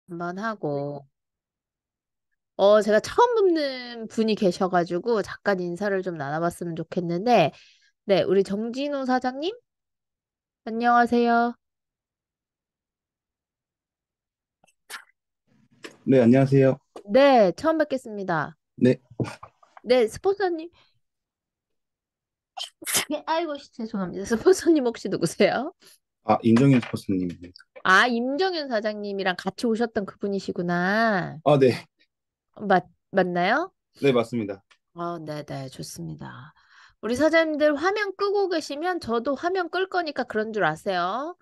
한번 하고. 제가 처음 뵙는 분이 계셔가지고 잠깐 인사를 좀 나눠봤으면 좋겠는데, 네, 우리 정진우 사장님? 안녕하세요. 네, 안녕하세요. 네, 처음 뵙겠습니다. 네, 네, 스폰서님. 아이고, 죄송합니다. 스폰서님 혹시 누구세요? 임정현 스포츠님입니다. 아, 임정현 사장님이랑 같이 오셨던 그분이시구나. 네, 맞나요? 네, 맞습니다. 네네, 좋습니다. 우리 사장님들 화면 끄고 계시면 저도 화면 끌 거니까 그런 줄 아세요.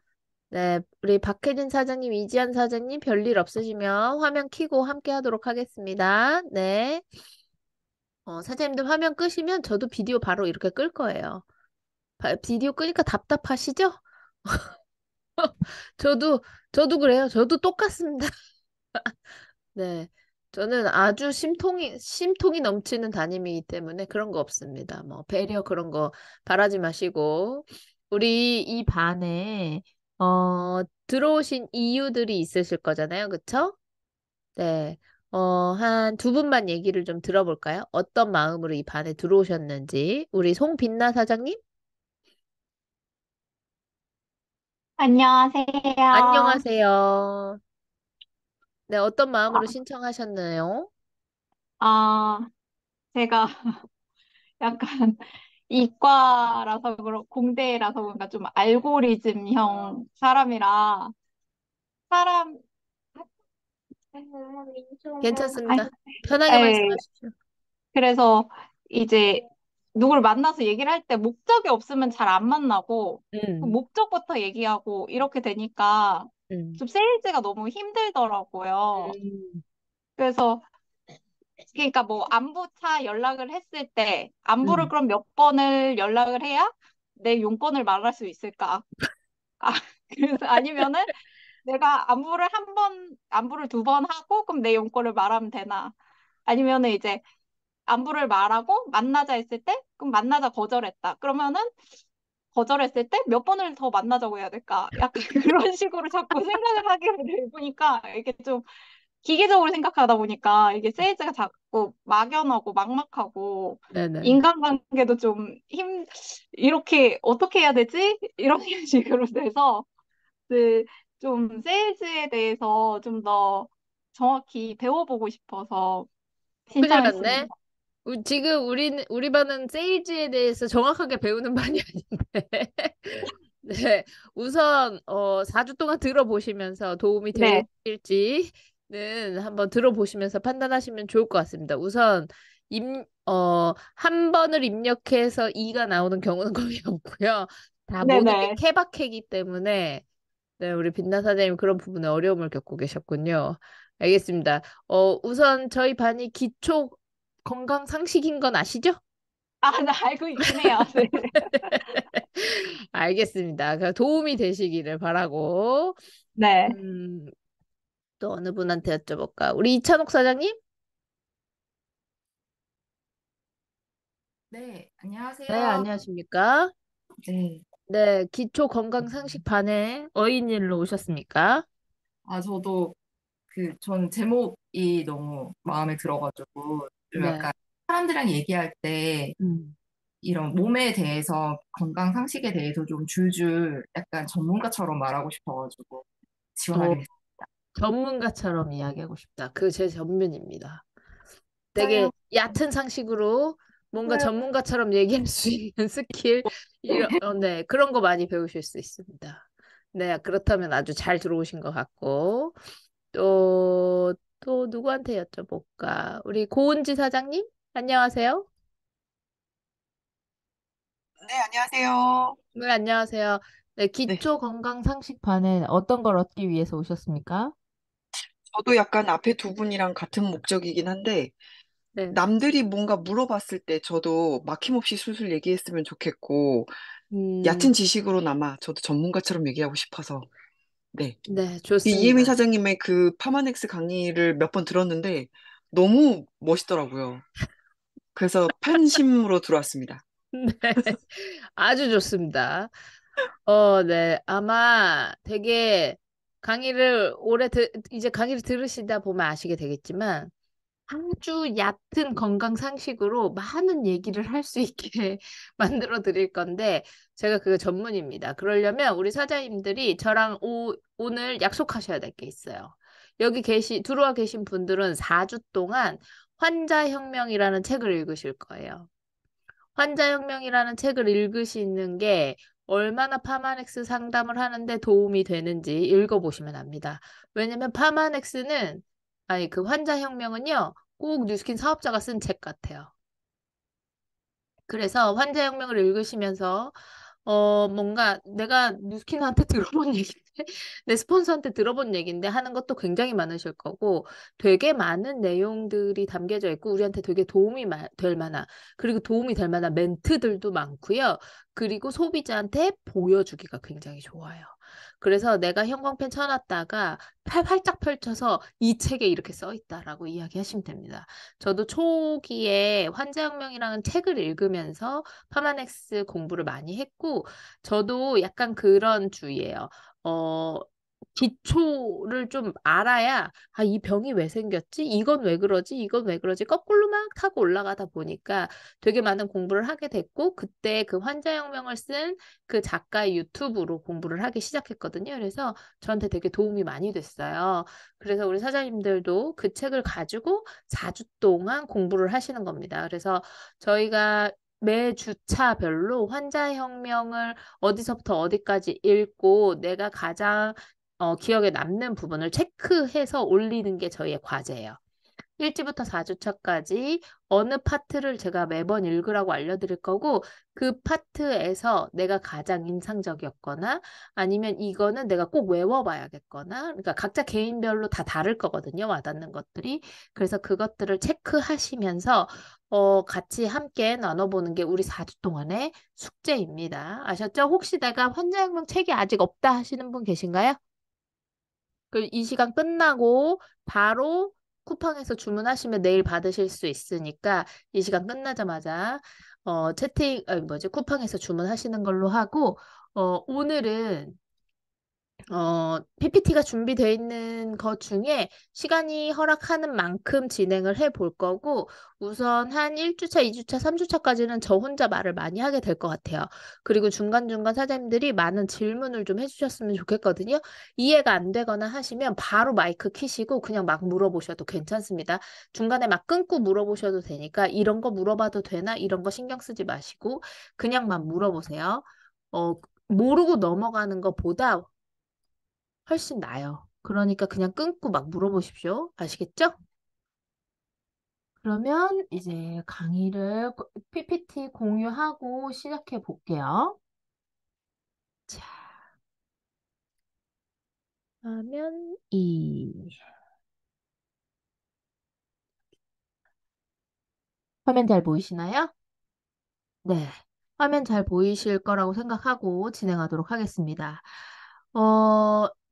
네, 우리 박혜진 사장님, 이지한 사장님 별일 없으시면 화면 켜고 함께 하도록 하겠습니다. 네. 사장님들 화면 끄시면 저도 비디오 바로 이렇게 끌 거예요. 비디오 끄니까 답답하시죠? 저도, 저도 그래요. 저도 똑같습니다. 네. 저는 아주 심통이 넘치는 담임이기 때문에 그런 거 없습니다. 뭐, 배려 그런 거 바라지 마시고. 우리 이 반에, 들어오신 이유들이 있으실 거잖아요. 그쵸? 네. 한 두 분만 얘기를 좀 들어볼까요? 어떤 마음으로 이 반에 들어오셨는지. 우리 송빛나 사장님? 안녕하세요. 안녕하세요. 네, 어떤 마음으로 신청하셨나요? 아, 제가 약간 이과라서 공대라서 그런가 좀 알고리즘형 사람이라 사람 아니, 괜찮습니다. 편하게 예, 말씀하십시오. 그래서 이제 누굴 만나서 얘기를 할 때 목적이 없으면 잘 안 만나고 그 음, 목적부터 얘기하고 이렇게 되니까 음, 좀 세일즈가 너무 힘들더라고요. 음, 그래서 그러니까 뭐 안부차 연락을 했을 때 안부를 음. 그럼 몇 번을 연락을 해야 내 용건을 말할 수 있을까? 아, 그래서 아니면은 내가 안부를 두 번 하고 그럼 내 용건을 말하면 되나? 아니면은 이제 안부를 말하고 만나자 했을 때 그럼 만나자 거절했다. 그러면은 거절했을 때 몇 번을 더 만나자고 해야 될까? 약간 그런 식으로 자꾸 생각을 하게 되니까 이게 좀 기계적으로 생각하다 보니까 이게 세일즈가 자꾸 막연하고 막막하고 네네. 인간관계도 좀 이렇게 어떻게 해야 되지? 이런 식으로 돼서 그 좀 세일즈에 대해서 좀 더 정확히 배워보고 싶어서 큰일 신청했습니다. 났네. 지금 우리 반은 세일즈에 대해서 정확하게 배우는 반이 아닌데. 네. 우선, 4주 동안 들어보시면서 도움이 네, 되실지는 한번 들어보시면서 판단하시면 좋을 것 같습니다. 우선, 한 번을 입력해서 2가 나오는 경우는 거의 없고요. 다 모든 게 네네. 케바케이기 때문에, 네, 우리 빛나 사장님 그런 부분에 어려움을 겪고 계셨군요. 알겠습니다. 우선 저희 반이 기초 건강 상식인 건 아시죠? 아, 나 알고 있긴 해요. 네. 알겠습니다. 도움이 되시기를 바라고. 네. 음, 또 어느 분한테 여쭤볼까? 우리 이찬옥 사장님? 네, 네, 안녕하세요. 안녕하십니까? 네. 네, 기초 건강 상식 반에 어인일로 오셨습니까? 저도 전 제목이 너무 마음에 들어가지고, 좀 네. 약간 사람들이랑 얘기할 때 음. 이런 몸에 대해서, 건강 상식에 대해서 좀 줄줄 약간 전문가처럼 말하고 싶어가지고 어, 지원하게 됐어요. 전문가처럼 이야기하고 싶다. 그 제 전문입니다. 되게 맞아요. 얕은 상식으로 뭔가 전문가처럼 얘기할 수 있는 스킬, 네, 그런 거 많이 배우실 수 있습니다. 네, 그렇다면 아주 잘 들어오신 것 같고, 또 누구한테 여쭤볼까? 우리 고은지 사장님? 안녕하세요. 네, 안녕하세요. 네, 안녕하세요. 네, 네, 기초 건강 상식반에 어떤 걸 얻기 위해서 오셨습니까? 저도 약간 앞에 두 분이랑 같은 목적이긴 한데, 네. 남들이 뭔가 물어봤을 때 저도 막힘없이 술술 얘기했으면 좋겠고, 음, 얕은 지식으로나마 저도 전문가처럼 얘기하고 싶어서, 네. 네, 그 이예미 좋습니다. 사장님의 그 파마넥스 강의를 몇 번 들었는데, 너무 멋있더라고요. 그래서 팬심으로 들어왔습니다. 네, 아주 좋습니다. 네. 아마 되게 강의를 이제 강의를 들으시다 보면 아시게 되겠지만 아주 얕은 건강 상식으로 많은 얘기를 할 수 있게 만들어 드릴 건데 제가 그거 전문입니다. 그러려면 우리 사장님들이 저랑 오늘 약속하셔야 될 게 있어요. 여기 들어와 계신 분들은 4주 동안 환자혁명이라는 책을 읽으실 거예요. 환자혁명이라는 책을 읽으시는 게 얼마나 파마넥스 상담을 하는데 도움이 되는지 읽어보시면 압니다. 왜냐면 아니, 그 환자혁명은요, 꼭 뉴스킨 사업자가 쓴 책 같아요. 그래서 환자혁명을 읽으시면서 뭔가 내가 뉴스킨한테 들어본 얘기인데, 내 스폰서한테 들어본 얘기인데 하는 것도 굉장히 많으실 거고, 되게 많은 내용들이 담겨져 있고, 우리한테 되게 도움이 될 만한, 그리고 도움이 될 만한 멘트들도 많고요. 그리고 소비자한테 보여주기가 굉장히 좋아요. 그래서 내가 형광펜 쳐놨다가 팔 활짝 펼쳐서 이 책에 이렇게 써 있다라고 이야기하시면 됩니다. 저도 초기에 환자혁명이라는 책을 읽으면서 파마넥스 공부를 많이 했고, 저도 약간 그런 주의예요. 어, 기초를 좀 알아야, 아, 이 병이 왜 생겼지? 이건 왜 그러지? 이건 왜 그러지? 거꾸로 막 타고 올라가다 보니까 되게 많은 공부를 하게 됐고, 그때 그 환자혁명을 쓴 그 작가의 유튜브로 공부를 하기 시작했거든요. 그래서 저한테 되게 도움이 많이 됐어요. 그래서 우리 사장님들도 그 책을 가지고 4주 동안 공부를 하시는 겁니다. 그래서 저희가 매 주차별로 환자혁명을 어디서부터 어디까지 읽고 내가 가장 기억에 남는 부분을 체크해서 올리는 게 저희의 과제예요. 1지부터 4주차까지 어느 파트를 제가 매번 읽으라고 알려드릴 거고 그 파트에서 내가 가장 인상적이었거나 아니면 이거는 내가 꼭 외워봐야겠거나 그러니까 각자 개인별로 다 다를 거거든요. 와닿는 것들이. 그래서 그것들을 체크하시면서 같이 함께 나눠보는 게 우리 4주 동안의 숙제입니다. 아셨죠? 혹시 내가 환자혁명 책이 아직 없다 하시는 분 계신가요? 이 시간 끝나고 바로 쿠팡에서 주문하시면 내일 받으실 수 있으니까 이 시간 끝나자마자 쿠팡에서 주문하시는 걸로 하고 오늘은 PPT가 준비되어 있는 것 중에 시간이 허락하는 만큼 진행을 해 볼 거고, 우선 한 1주차, 2주차, 3주차까지는 저 혼자 말을 많이 하게 될 것 같아요. 그리고 중간중간 사장님들이 많은 질문을 좀 해주셨으면 좋겠거든요. 이해가 안 되거나 하시면 바로 마이크 키시고 그냥 막 물어보셔도 괜찮습니다. 중간에 막 끊고 물어보셔도 되니까 이런 거 물어봐도 되나? 이런 거 신경 쓰지 마시고 그냥만 물어보세요. 모르고 넘어가는 것보다 훨씬 나아요. 그러니까 그냥 끊고 막 물어보십시오. 아시겠죠? 그러면 이제 PPT 공유하고 시작해 볼게요. 자, 화면 2. 화면 잘 보이시나요? 네. 화면 잘 보이실 거라고 생각하고 진행하도록 하겠습니다.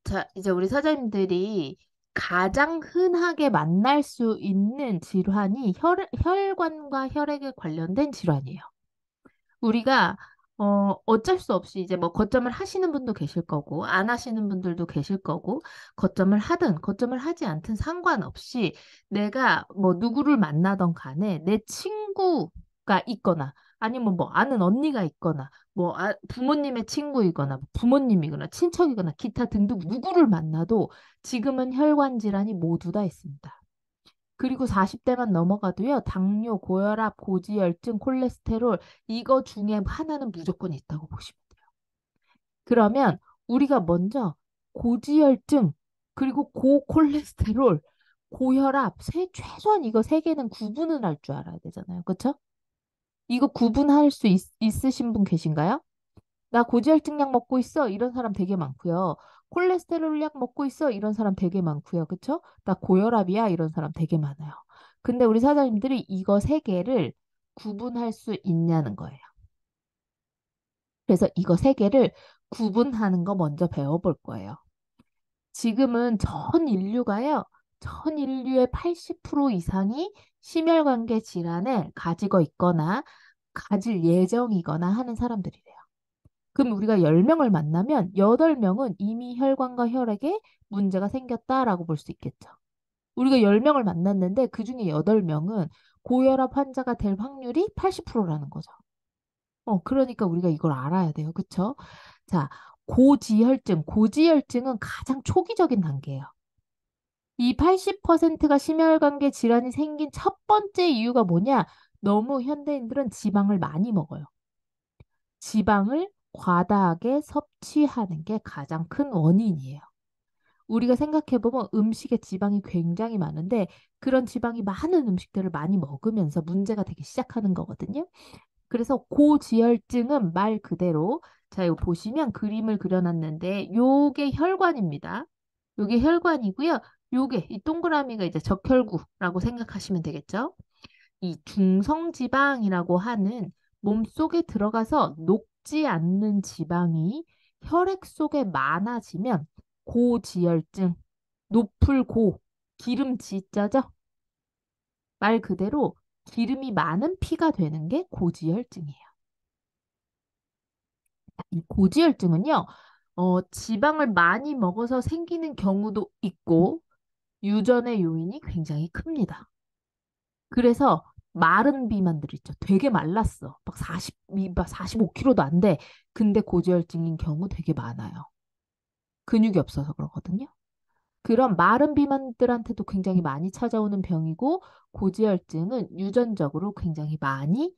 자, 이제 우리 사장님들이 가장 흔하게 만날 수 있는 질환이 혈관과 혈액에 관련된 질환이에요. 우리가 어쩔 수 없이 이제 뭐 거점을 하시는 분도 계실 거고 안 하시는 분들도 계실 거고 거점을 하든 거점을 하지 않든 상관없이 내가 뭐 누구를 만나던 간에 내 친구가 있거나 아니면 뭐 아는 언니가 있거나 뭐 부모님의 친구이거나 뭐 부모님이거나 친척이거나 기타 등등 누구를 만나도 지금은 혈관 질환이 모두 다 있습니다. 그리고 40대만 넘어가도요, 당뇨, 고혈압, 고지혈증, 콜레스테롤, 이거 중에 하나는 무조건 있다고 보시면 돼요. 그러면 우리가 먼저 고지혈증, 그리고 고콜레스테롤, 고혈압, 최소한 이거 세 개는 구분을 할 줄 알아야 되잖아요. 그렇죠? 이거 구분할 수 있으신 분 계신가요? 나 고지혈증 약 먹고 있어. 이런 사람 되게 많고요. 콜레스테롤 약 먹고 있어. 이런 사람 되게 많고요. 그쵸? 나 고혈압이야. 이런 사람 되게 많아요. 근데 우리 사장님들이 이거 세 개를 구분할 수 있냐는 거예요. 그래서 이거 세 개를 구분하는 거 먼저 배워볼 거예요. 지금은 전 인류의 80% 이상이 심혈관계 질환을 가지고 있거나 가질 예정이거나 하는 사람들이래요. 그럼 우리가 10명을 만나면 8명은 이미 혈관과 혈액에 문제가 생겼다라고 볼 수 있겠죠. 우리가 10명을 만났는데 그중에 8명은 고혈압 환자가 될 확률이 80%라는 거죠. 그러니까 우리가 이걸 알아야 돼요. 그쵸? 자, 고지혈증은 가장 초기적인 단계예요. 이 80%가 심혈관계 질환이 생긴 첫 번째 이유가 뭐냐? 너무 현대인들은 지방을 많이 먹어요. 지방을 과다하게 섭취하는 게 가장 큰 원인이에요. 우리가 생각해보면 음식에 지방이 굉장히 많은데 그런 지방이 많은 음식들을 많이 먹으면서 문제가 되기 시작하는 거거든요. 그래서 고지혈증은 말 그대로 자, 이거 보시면 그림을 그려놨는데 요게 혈관입니다. 요게 혈관이고요. 요게 이 동그라미가 이제 적혈구라고 생각하시면 되겠죠. 이 중성지방이라고 하는 몸속에 들어가서 녹지 않는 지방이 혈액 속에 많아지면 고지혈증, 높을 고, 기름 지자죠? 말 그대로 기름이 많은 피가 되는 게 고지혈증이에요. 이 고지혈증은요, 지방을 많이 먹어서 생기는 경우도 있고, 유전의 요인이 굉장히 큽니다. 그래서 마른 비만들 있죠. 되게 말랐어. 막 45kg도 안 돼. 근데 고지혈증인 경우 되게 많아요. 근육이 없어서 그러거든요. 그런 마른 비만들한테도 굉장히 많이 찾아오는 병이고 고지혈증은 유전적으로 굉장히 많이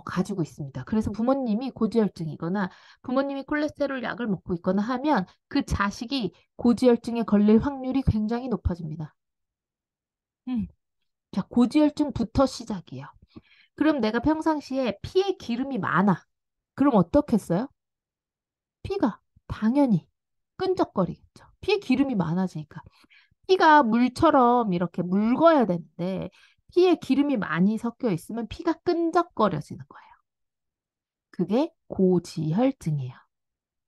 가지고 있습니다. 그래서 부모님이 고지혈증이거나 부모님이 콜레스테롤 약을 먹고 있거나 하면 그 자식이 고지혈증에 걸릴 확률이 굉장히 높아집니다. 자, 고지혈증부터 시작이에요. 그럼 내가 평상시에 피에 기름이 많아. 그럼 어떻겠어요? 피가 당연히 끈적거리겠죠. 피에 기름이 많아지니까. 피가 물처럼 이렇게 묽어야 되는데 피에 기름이 많이 섞여 있으면 피가 끈적거려지는 거예요. 그게 고지혈증이에요.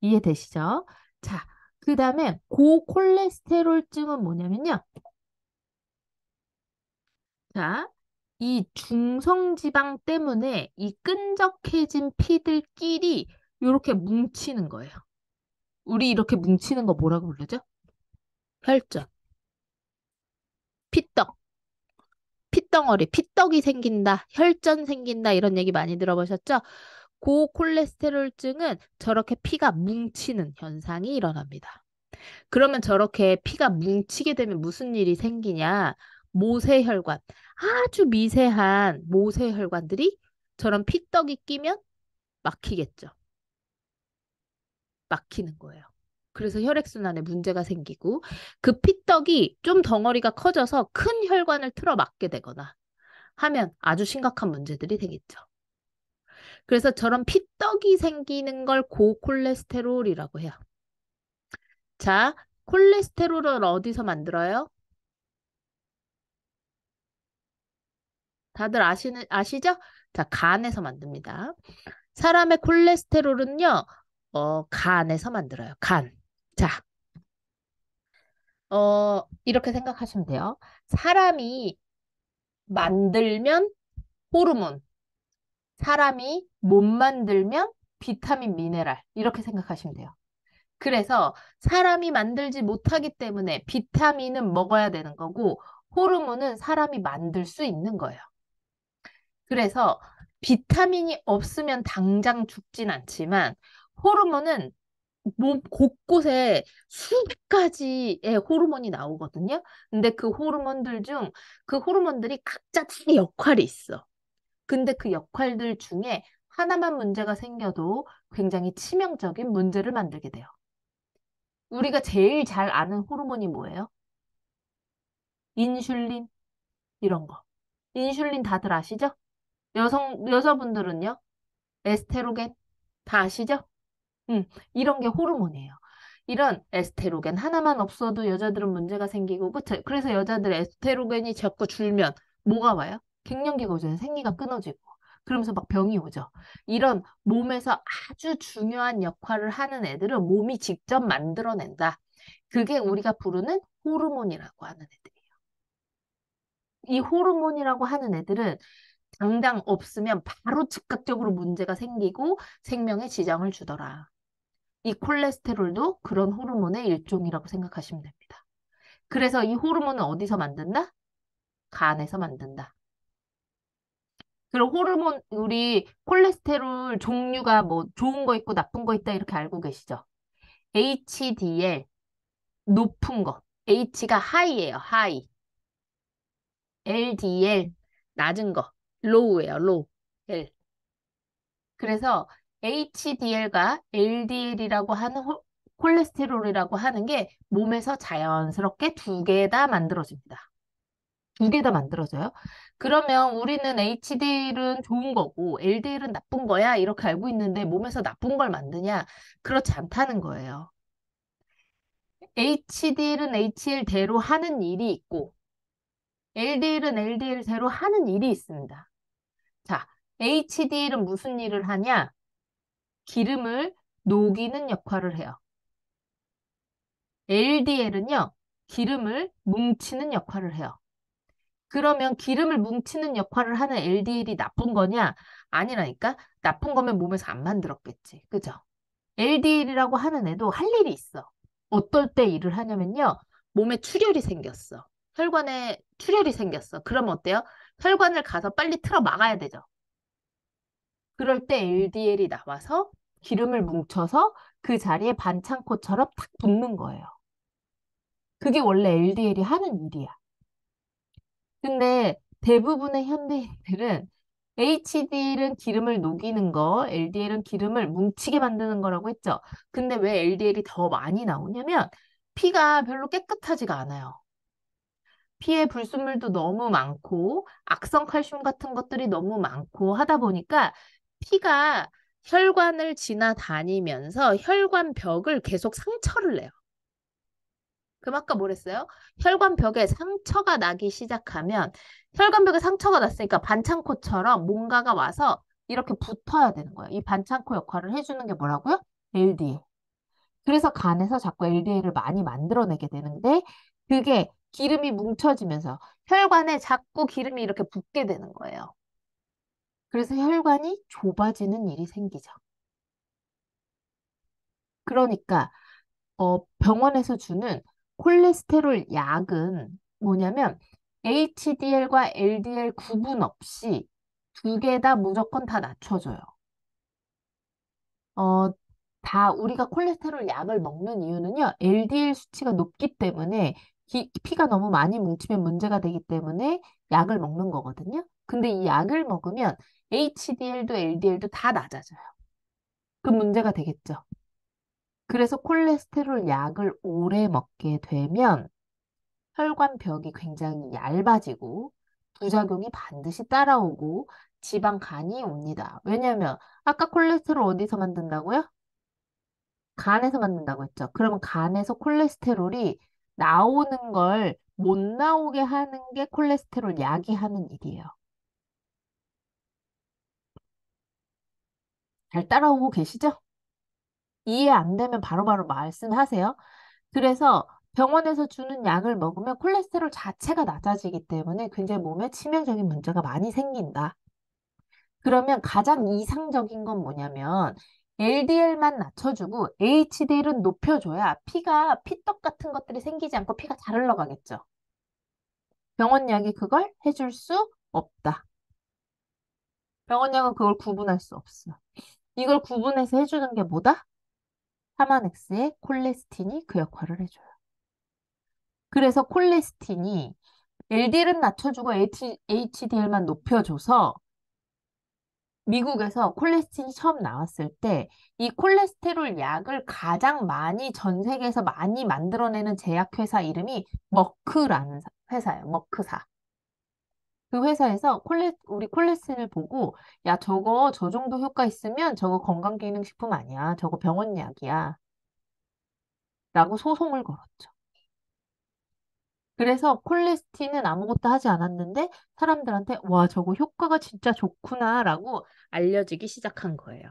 이해되시죠? 자, 그 다음에 고콜레스테롤증은 뭐냐면요. 자, 이 중성지방 때문에 이 끈적해진 피들끼리 이렇게 뭉치는 거예요. 우리 이렇게 뭉치는 거 뭐라고 부르죠? 혈전, 피떡, 피덩어리, 피떡이 생긴다, 혈전 생긴다 이런 얘기 많이 들어보셨죠? 고콜레스테롤증은 저렇게 피가 뭉치는 현상이 일어납니다. 그러면 저렇게 피가 뭉치게 되면 무슨 일이 생기냐? 모세혈관, 아주 미세한 모세혈관들이 저런 피떡이 끼면 막히겠죠. 막히는 거예요. 그래서 혈액순환에 문제가 생기고 그 피떡이 좀 덩어리가 커져서 큰 혈관을 틀어 막게 되거나 하면 아주 심각한 문제들이 되겠죠. 그래서 저런 피떡이 생기는 걸 고콜레스테롤이라고 해요. 자, 콜레스테롤을 어디서 만들어요? 다들 아시죠? 자, 간에서 만듭니다. 사람의 콜레스테롤은요, 간에서 만들어요. 간. 자, 이렇게 생각하시면 돼요. 사람이 만들면 호르몬, 사람이 못 만들면 비타민, 미네랄. 이렇게 생각하시면 돼요. 그래서 사람이 만들지 못하기 때문에 비타민은 먹어야 되는 거고, 호르몬은 사람이 만들 수 있는 거예요. 그래서 비타민이 없으면 당장 죽진 않지만, 호르몬은 몸 곳곳에 수백 가지의 호르몬이 나오거든요. 근데 그 호르몬들 중 그 호르몬들이 각자 다 역할이 있어. 근데 그 역할들 중에 하나만 문제가 생겨도 굉장히 치명적인 문제를 만들게 돼요. 우리가 제일 잘 아는 호르몬이 뭐예요? 인슐린 이런 거. 인슐린 다들 아시죠? 여자분들은요? 에스테로겐 다 아시죠? 이런 게 호르몬이에요. 이런 에스테로겐 하나만 없어도 여자들은 문제가 생기고, 그쵸? 그래서 여자들 에스테로겐이 자꾸 줄면 뭐가 와요? 갱년기가 오잖아요. 생리가 끊어지고. 그러면서 막 병이 오죠. 이런 몸에서 아주 중요한 역할을 하는 애들은 몸이 직접 만들어낸다. 그게 우리가 부르는 호르몬이라고 하는 애들이에요. 이 호르몬이라고 하는 애들은 당장 없으면 바로 즉각적으로 문제가 생기고 생명에 지장을 주더라. 이 콜레스테롤도 그런 호르몬의 일종이라고 생각하시면 됩니다. 그래서 이 호르몬은 어디서 만든다? 간에서 만든다. 그리고 호르몬, 우리 콜레스테롤 종류가 뭐 좋은 거 있고 나쁜 거 있다 이렇게 알고 계시죠? HDL, 높은 거. H가 하이예요, 하이. LDL, 낮은 거. 로우예요, 로우. L. 그래서 HDL과 LDL이라고 하는 콜레스테롤이라고 하는 게 몸에서 자연스럽게 두 개 다 만들어집니다. 두 개 다 만들어져요. 그러면 우리는 HDL은 좋은 거고 LDL은 나쁜 거야 이렇게 알고 있는데 몸에서 나쁜 걸 만드냐? 그렇지 않다는 거예요. HDL은 HDL대로 하는 일이 있고 LDL은 LDL대로 하는 일이 있습니다. 자, HDL은 무슨 일을 하냐? 기름을 녹이는 역할을 해요. LDL은요, 기름을 뭉치는 역할을 해요. 그러면 기름을 뭉치는 역할을 하는 LDL이 나쁜 거냐? 아니라니까? 나쁜 거면 몸에서 안 만들었겠지. 그죠? LDL이라고 하는 애도 할 일이 있어. 어떨 때 일을 하냐면요. 몸에 출혈이 생겼어. 혈관에 출혈이 생겼어. 그러면 어때요? 혈관을 가서 빨리 틀어 막아야 되죠. 그럴 때 LDL이 나와서 기름을 뭉쳐서 그 자리에 반창고처럼 탁 붙는 거예요. 그게 원래 LDL이 하는 일이야. 근데 대부분의 현대인들은 HDL은 기름을 녹이는 거, LDL은 기름을 뭉치게 만드는 거라고 했죠. 근데 왜 LDL이 더 많이 나오냐면 피가 별로 깨끗하지가 않아요. 피에 불순물도 너무 많고 악성 칼슘 같은 것들이 너무 많고 하다 보니까 피가 혈관을 지나다니면서 혈관벽을 계속 상처를 내요. 그럼 아까 뭐랬어요? 혈관벽에 상처가 나기 시작하면 혈관벽에 상처가 났으니까 반창고처럼 뭔가가 와서 이렇게 붙어야 되는 거예요. 이 반창고 역할을 해주는 게 뭐라고요? LDL. 그래서 간에서 자꾸 LDL을 많이 만들어내게 되는데 그게 기름이 뭉쳐지면서 혈관에 자꾸 기름이 이렇게 붙게 되는 거예요. 그래서 혈관이 좁아지는 일이 생기죠. 그러니까 병원에서 주는 콜레스테롤 약은 뭐냐면 HDL과 LDL 구분 없이 두 개 다 무조건 다 낮춰줘요. 어, 다 우리가 콜레스테롤 약을 먹는 이유는요. LDL 수치가 높기 때문에 피가 너무 많이 뭉치면 문제가 되기 때문에 약을 먹는 거거든요. 근데 이 약을 먹으면 HDL도 LDL도 다 낮아져요. 그 문제가 되겠죠. 그래서 콜레스테롤 약을 오래 먹게 되면 혈관벽이 굉장히 얇아지고 부작용이 반드시 따라오고 지방간이 옵니다. 왜냐면 아까 콜레스테롤 어디서 만든다고요? 간에서 만든다고 했죠. 그러면 간에서 콜레스테롤이 나오는 걸 못 나오게 하는 게 콜레스테롤 약이 하는 일이에요. 잘 따라오고 계시죠? 이해 안 되면 바로바로 말씀하세요. 그래서 병원에서 주는 약을 먹으면 콜레스테롤 자체가 낮아지기 때문에 굉장히 몸에 치명적인 문제가 많이 생긴다. 그러면 가장 이상적인 건 뭐냐면 LDL만 낮춰주고 HDL은 높여줘야 피가 피떡 같은 것들이 생기지 않고 피가 잘 흘러가겠죠. 병원 약이 그걸 해줄 수 없다. 병원 약은 그걸 구분할 수 없어. 이걸 구분해서 해주는 게 뭐다? 하마넥스의 콜레스틴이 그 역할을 해줘요. 그래서 콜레스틴이 LDL은 낮춰주고 HDL만 높여줘서 미국에서 콜레스틴이 처음 나왔을 때 이 콜레스테롤 약을 가장 많이 전 세계에서 많이 만들어내는 제약회사 이름이 머크라는 회사예요. 머크사. 그 회사에서 우리 콜레스틴을 보고 야 저거 저 정도 효과 있으면 저거 건강기능식품 아니야. 저거 병원 약이야. 라고 소송을 걸었죠. 그래서 콜레스틴은 아무것도 하지 않았는데 사람들한테 와 저거 효과가 진짜 좋구나라고 알려지기 시작한 거예요.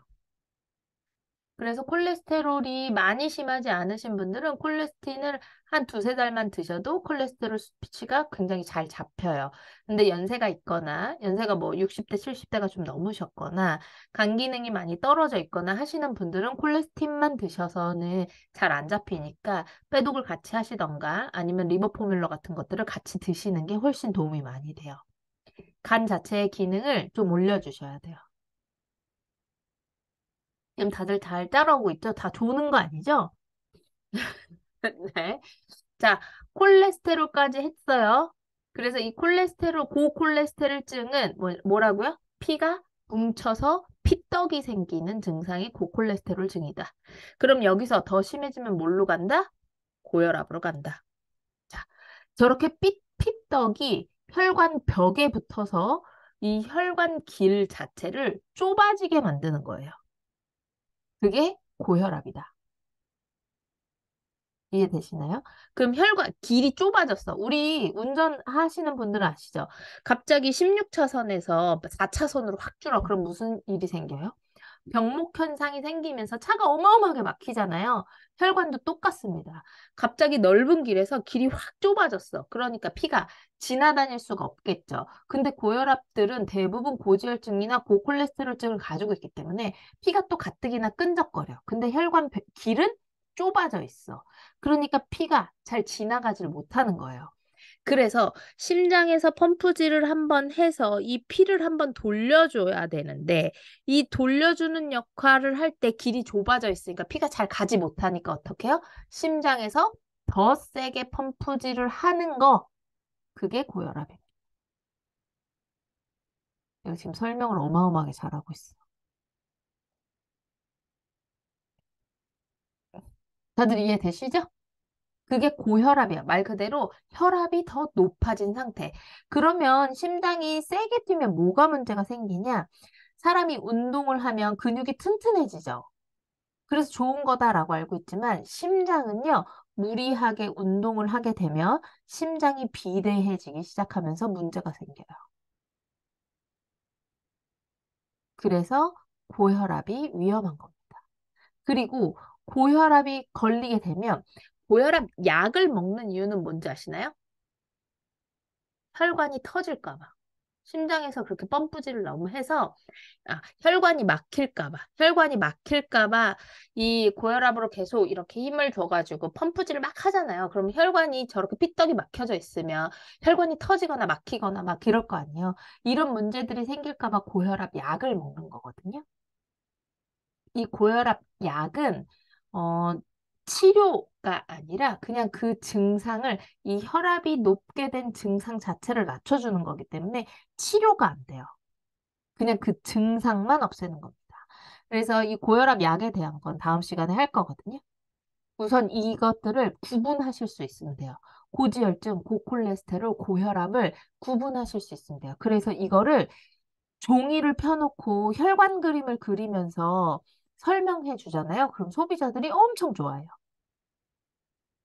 그래서 콜레스테롤이 많이 심하지 않으신 분들은 콜레스틴을 한 두세 달만 드셔도 콜레스테롤 수치가 굉장히 잘 잡혀요. 근데 연세가 있거나 연세가 뭐 60대, 70대가 좀 넘으셨거나 간 기능이 많이 떨어져 있거나 하시는 분들은 콜레스틴만 드셔서는 잘 안 잡히니까 빼독을 같이 하시던가 아니면 리보포뮬러 같은 것들을 같이 드시는 게 훨씬 도움이 많이 돼요. 간 자체의 기능을 좀 올려주셔야 돼요. 지금 다들 잘 따라오고 있죠? 다 좋은 거 아니죠? 네. 자, 콜레스테롤까지 했어요. 그래서 이 콜레스테롤, 고콜레스테롤증은 뭐라고요? 피가 뭉쳐서 피떡이 생기는 증상이 고콜레스테롤증이다. 그럼 여기서 더 심해지면 뭘로 간다? 고혈압으로 간다. 자, 저렇게 피떡이 혈관 벽에 붙어서 이 혈관 길 자체를 좁아지게 만드는 거예요. 그게 고혈압이다. 이해되시나요? 그럼 혈관 길이 좁아졌어. 우리 운전하시는 분들은 아시죠? 갑자기 16차선에서 4차선으로 확 줄어. 그럼 무슨 일이 생겨요? 병목 현상이 생기면서 차가 어마어마하게 막히잖아요. 혈관도 똑같습니다. 갑자기 넓은 길에서 길이 확 좁아졌어. 그러니까 피가 지나다닐 수가 없겠죠. 근데 고혈압들은 대부분 고지혈증이나 고콜레스테롤증을 가지고 있기 때문에 피가 또 가뜩이나 끈적거려. 근데 혈관 길은 좁아져 있어. 그러니까 피가 잘 지나가질 못하는 거예요. 그래서 심장에서 펌프질을 한번 해서 이 피를 한번 돌려줘야 되는데 이 돌려주는 역할을 할 때 길이 좁아져 있으니까 피가 잘 가지 못하니까 어떻게 해요? 심장에서 더 세게 펌프질을 하는 거 그게 고혈압이에요. 내가 지금 설명을 어마어마하게 잘하고 있어. 다들 이해되시죠? 그게 고혈압이야. 말 그대로 혈압이 더 높아진 상태. 그러면 심장이 세게 뛰면 뭐가 문제가 생기냐? 사람이 운동을 하면 근육이 튼튼해지죠. 그래서 좋은 거다라고 알고 있지만 심장은요, 무리하게 운동을 하게 되면 심장이 비대해지기 시작하면서 문제가 생겨요. 그래서 고혈압이 위험한 겁니다. 그리고 고혈압이 걸리게 되면 고혈압 약을 먹는 이유는 뭔지 아시나요? 혈관이 터질까 봐. 심장에서 그렇게 펌프질을 너무 해서 혈관이 막힐까 봐 이 고혈압으로 계속 이렇게 힘을 줘가지고 펌프질을 막 하잖아요. 그럼 혈관이 저렇게 삐떡이 막혀져 있으면 혈관이 터지거나 막히거나 막 이럴 거 아니에요. 이런 문제들이 생길까 봐 고혈압 약을 먹는 거거든요. 이 고혈압 약은 어, 치료가 아니라 그냥 그 증상을 이 혈압이 높게 된 증상 자체를 낮춰주는 거기 때문에 치료가 안 돼요. 그냥 그 증상만 없애는 겁니다. 그래서 이 고혈압 약에 대한 건 다음 시간에 할 거거든요. 우선 이것들을 구분하실 수 있으면 돼요. 고지혈증, 고콜레스테롤, 고혈압을 구분하실 수 있으면 돼요. 그래서 이거를 종이를 펴놓고 혈관 그림을 그리면서 설명해 주잖아요. 그럼 소비자들이 엄청 좋아해요.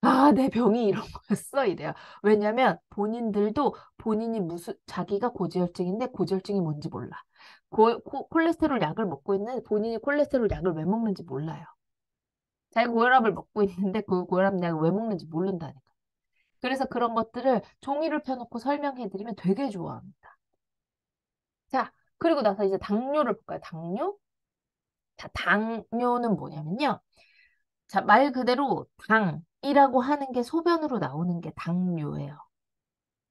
아, 내 병이 이런 거였어 이래요. 왜냐면 본인들도 본인이 자기가 고지혈증인데 고지혈증이 뭔지 몰라. 콜레스테롤 약을 먹고 있는 본인이 콜레스테롤 약을 왜 먹는지 몰라요. 자기가 고혈압을 먹고 있는데 그 고혈압 약을 왜 먹는지 모른다니까. 그래서 그런 것들을 종이를 펴놓고 설명해 드리면 되게 좋아합니다. 자, 그리고 나서 이제 당뇨를 볼까요? 당뇨? 자, 당뇨는 뭐냐면요. 자, 말 그대로 당이라고 하는 게 소변으로 나오는 게 당뇨예요.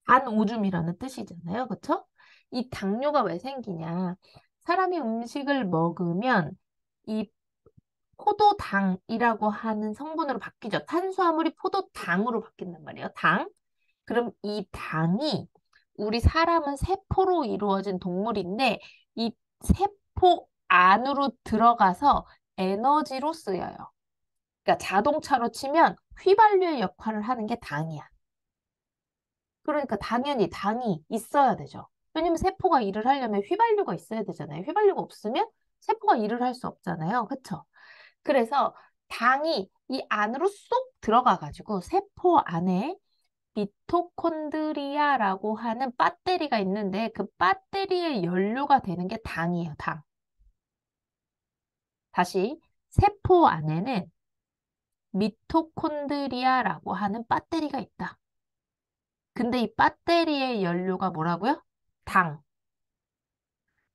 단오줌이라는 뜻이잖아요. 그쵸? 이 당뇨가 왜 생기냐? 사람이 음식을 먹으면 이 포도당이라고 하는 성분으로 바뀌죠. 탄수화물이 포도당으로 바뀐단 말이에요. 당. 그럼 이 당이 우리 사람은 세포로 이루어진 동물인데 이 세포 안으로 들어가서 에너지로 쓰여요. 그러니까 자동차로 치면 휘발유의 역할을 하는 게 당이야. 그러니까 당연히 당이 있어야 되죠. 왜냐면 세포가 일을 하려면 휘발유가 있어야 되잖아요. 휘발유가 없으면 세포가 일을 할 수 없잖아요. 그쵸? 그래서 당이 이 안으로 쏙 들어가가지고 세포 안에 미토콘드리아라고 하는 배터리가 있는데 그 배터리의 연료가 되는 게 당이에요. 당. 다시 세포 안에는 미토콘드리아라고 하는 배터리가 있다. 근데 이 배터리의 연료가 뭐라고요? 당.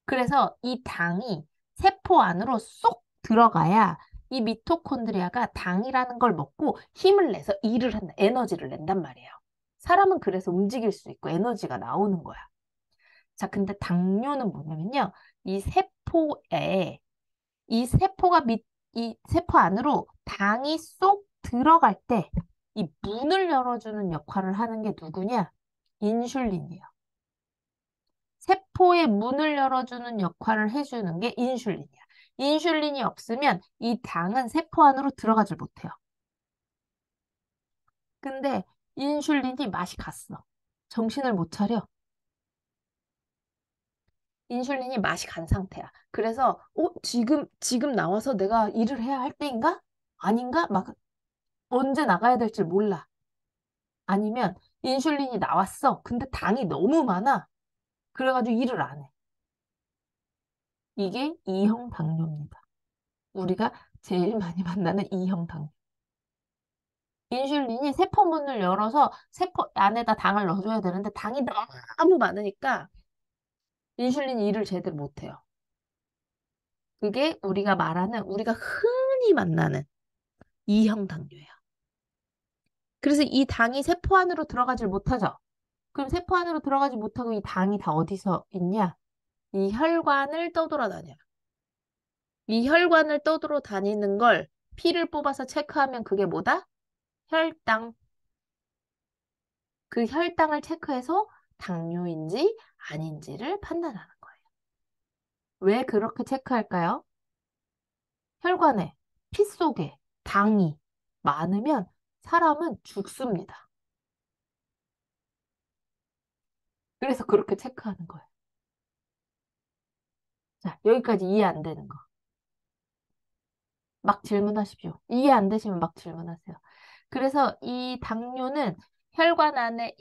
그래서 이 당이 세포 안으로 쏙 들어가야 이 미토콘드리아가 당이라는 걸 먹고 힘을 내서 일을 한다. 에너지를 낸단 말이에요. 사람은 그래서 움직일 수 있고 에너지가 나오는 거야. 자, 근데 당뇨는 뭐냐면요. 이 세포에, 이 세포가 이 세포 안으로 당이 쏙 들어갈 때 이 문을 열어주는 역할을 하는 게 누구냐? 인슐린이에요. 세포의 문을 열어주는 역할을 해주는 게 인슐린이야. 인슐린이 없으면 이 당은 세포 안으로 들어가질 못해요. 근데 인슐린이 맛이 갔어. 정신을 못 차려. 인슐린이 맛이 간 상태야. 그래서 지금 나와서 내가 일을 해야 할 때인가? 아닌가? 막 언제 나가야 될지 몰라. 아니면 인슐린이 나왔어. 근데 당이 너무 많아. 그래가지고 일을 안 해. 이게 E형 당뇨입니다. 우리가 제일 많이 만나는 E형 당뇨. 인슐린이 세포 문을 열어서 세포 안에다 당을 넣어줘야 되는데 당이 너무 많으니까 인슐린이 일을 제대로 못해요. 그게 우리가 말하는, 우리가 흔히 만나는 E형 당뇨예요. 그래서 이 당이 세포 안으로 들어가질 못하죠. 그럼 세포 안으로 들어가지 못하고 이 당이 다 어디서 있냐? 이 혈관을 떠돌아다녀요. 이 혈관을 떠돌아다니는 걸 피를 뽑아서 체크하면 그게 뭐다? 혈당. 그 혈당을 체크해서 당뇨인지 아닌지를 판단하는 거예요. 왜 그렇게 체크할까요? 혈관에, 피 속에 당이 많으면 사람은 죽습니다. 그래서 그렇게 체크하는 거예요. 자, 여기까지 이해 안 되는 거. 막 질문하십시오. 이해 안 되시면 막 질문하세요. 그래서 이 당뇨는 혈관 안에,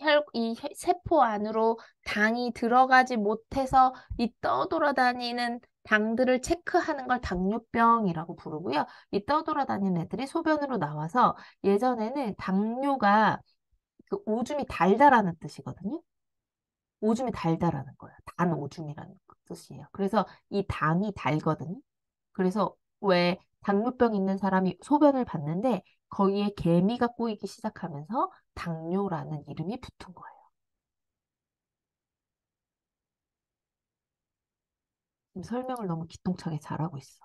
세포 안으로 당이 들어가지 못해서 이 떠돌아다니는 당들을 체크하는 걸 당뇨병이라고 부르고요. 이 떠돌아다니는 애들이 소변으로 나와서 예전에는 당뇨가 그 오줌이 달달하는 뜻이거든요. 오줌이 달달하는 거예요. 단 오줌이라는 뜻이에요. 그래서 이 당이 달거든요. 그래서 왜 당뇨병 있는 사람이 소변을 봤는데 거기에 개미가 꼬이기 시작하면서 당뇨라는 이름이 붙은 거예요. 지금 설명을 너무 기똥차게 잘하고 있어.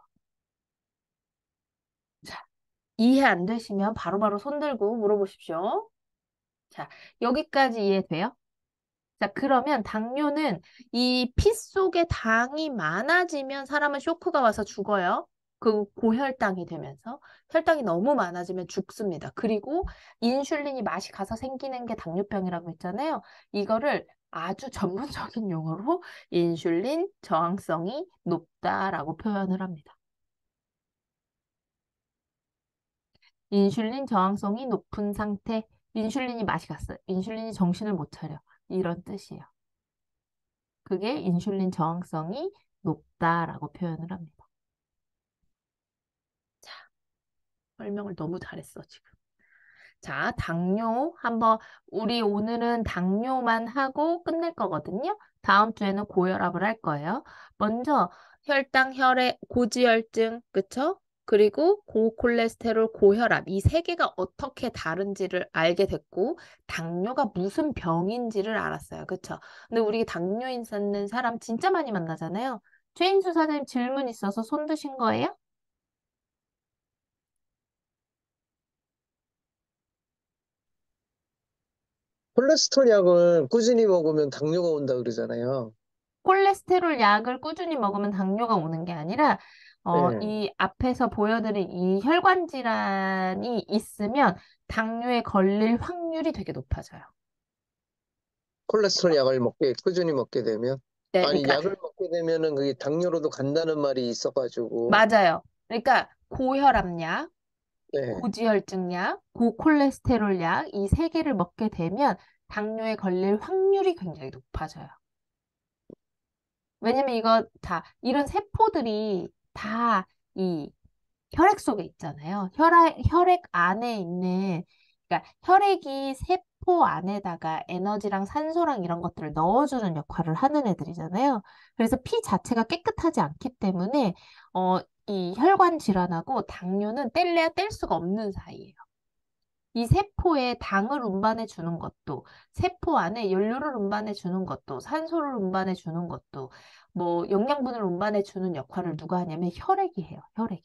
자, 이해 안 되시면 바로바로 손 들고 물어보십시오. 자, 여기까지 이해돼요? 자, 그러면 당뇨는 이 피 속에 당이 많아지면 사람은 쇼크가 와서 죽어요. 그 고혈당이 되면서 혈당이 너무 많아지면 죽습니다. 그리고 인슐린이 맛이 가서 생기는 게 당뇨병이라고 했잖아요. 이거를 아주 전문적인 용어로 인슐린 저항성이 높다라고 표현을 합니다. 인슐린 저항성이 높은 상태, 인슐린이 맛이 갔어요. 인슐린이 정신을 못 차려. 이런 뜻이에요. 그게 인슐린 저항성이 높다라고 표현을 합니다. 자, 설명을 너무 잘했어, 지금. 자, 당뇨 한번 우리 오늘은 당뇨만 하고 끝낼 거거든요. 다음 주에는 고혈압을 할 거예요. 먼저 혈당, 혈액, 고지혈증, 그쵸? 그리고 고콜레스테롤, 고혈압 이 세 개가 어떻게 다른지를 알게 됐고 당뇨가 무슨 병인지를 알았어요. 그쵸? 근데 우리 당뇨 있는 사람 진짜 많이 만나잖아요. 최인수 사장님 질문 있어서 손 드신 거예요? 콜레스테롤 약을 꾸준히 먹으면 당뇨가 온다 그러잖아요. 콜레스테롤 약을 꾸준히 먹으면 당뇨가 오는 게 아니라 네. 이 앞에서 보여드린 이 혈관 질환이 있으면 당뇨에 걸릴 확률이 되게 높아져요. 콜레스테롤 약을 꾸준히 먹게 되면. 네, 아니, 그러니까 약을 먹게 되면은 그게 당뇨로도 간다는 말이 있어가지고. 맞아요. 그러니까 고혈압약, 네. 고지혈증약, 고콜레스테롤 약 이 세 개를 먹게 되면 당뇨에 걸릴 확률이 굉장히 높아져요. 왜냐면 이거 다 이런 세포들이 다 이 혈액 속에 있잖아요. 혈액 안에 있는, 그러니까 혈액이 세포 안에다가 에너지랑 산소랑 이런 것들을 넣어주는 역할을 하는 애들이잖아요. 그래서 피 자체가 깨끗하지 않기 때문에, 이 혈관 질환하고 당뇨는 뗄래야 뗄 수가 없는 사이예요. 이 세포에 당을 운반해 주는 것도, 세포 안에 연료를 운반해 주는 것도, 산소를 운반해 주는 것도, 뭐 영양분을 운반해 주는 역할을 누가 하냐면 혈액이 해요. 혈액이.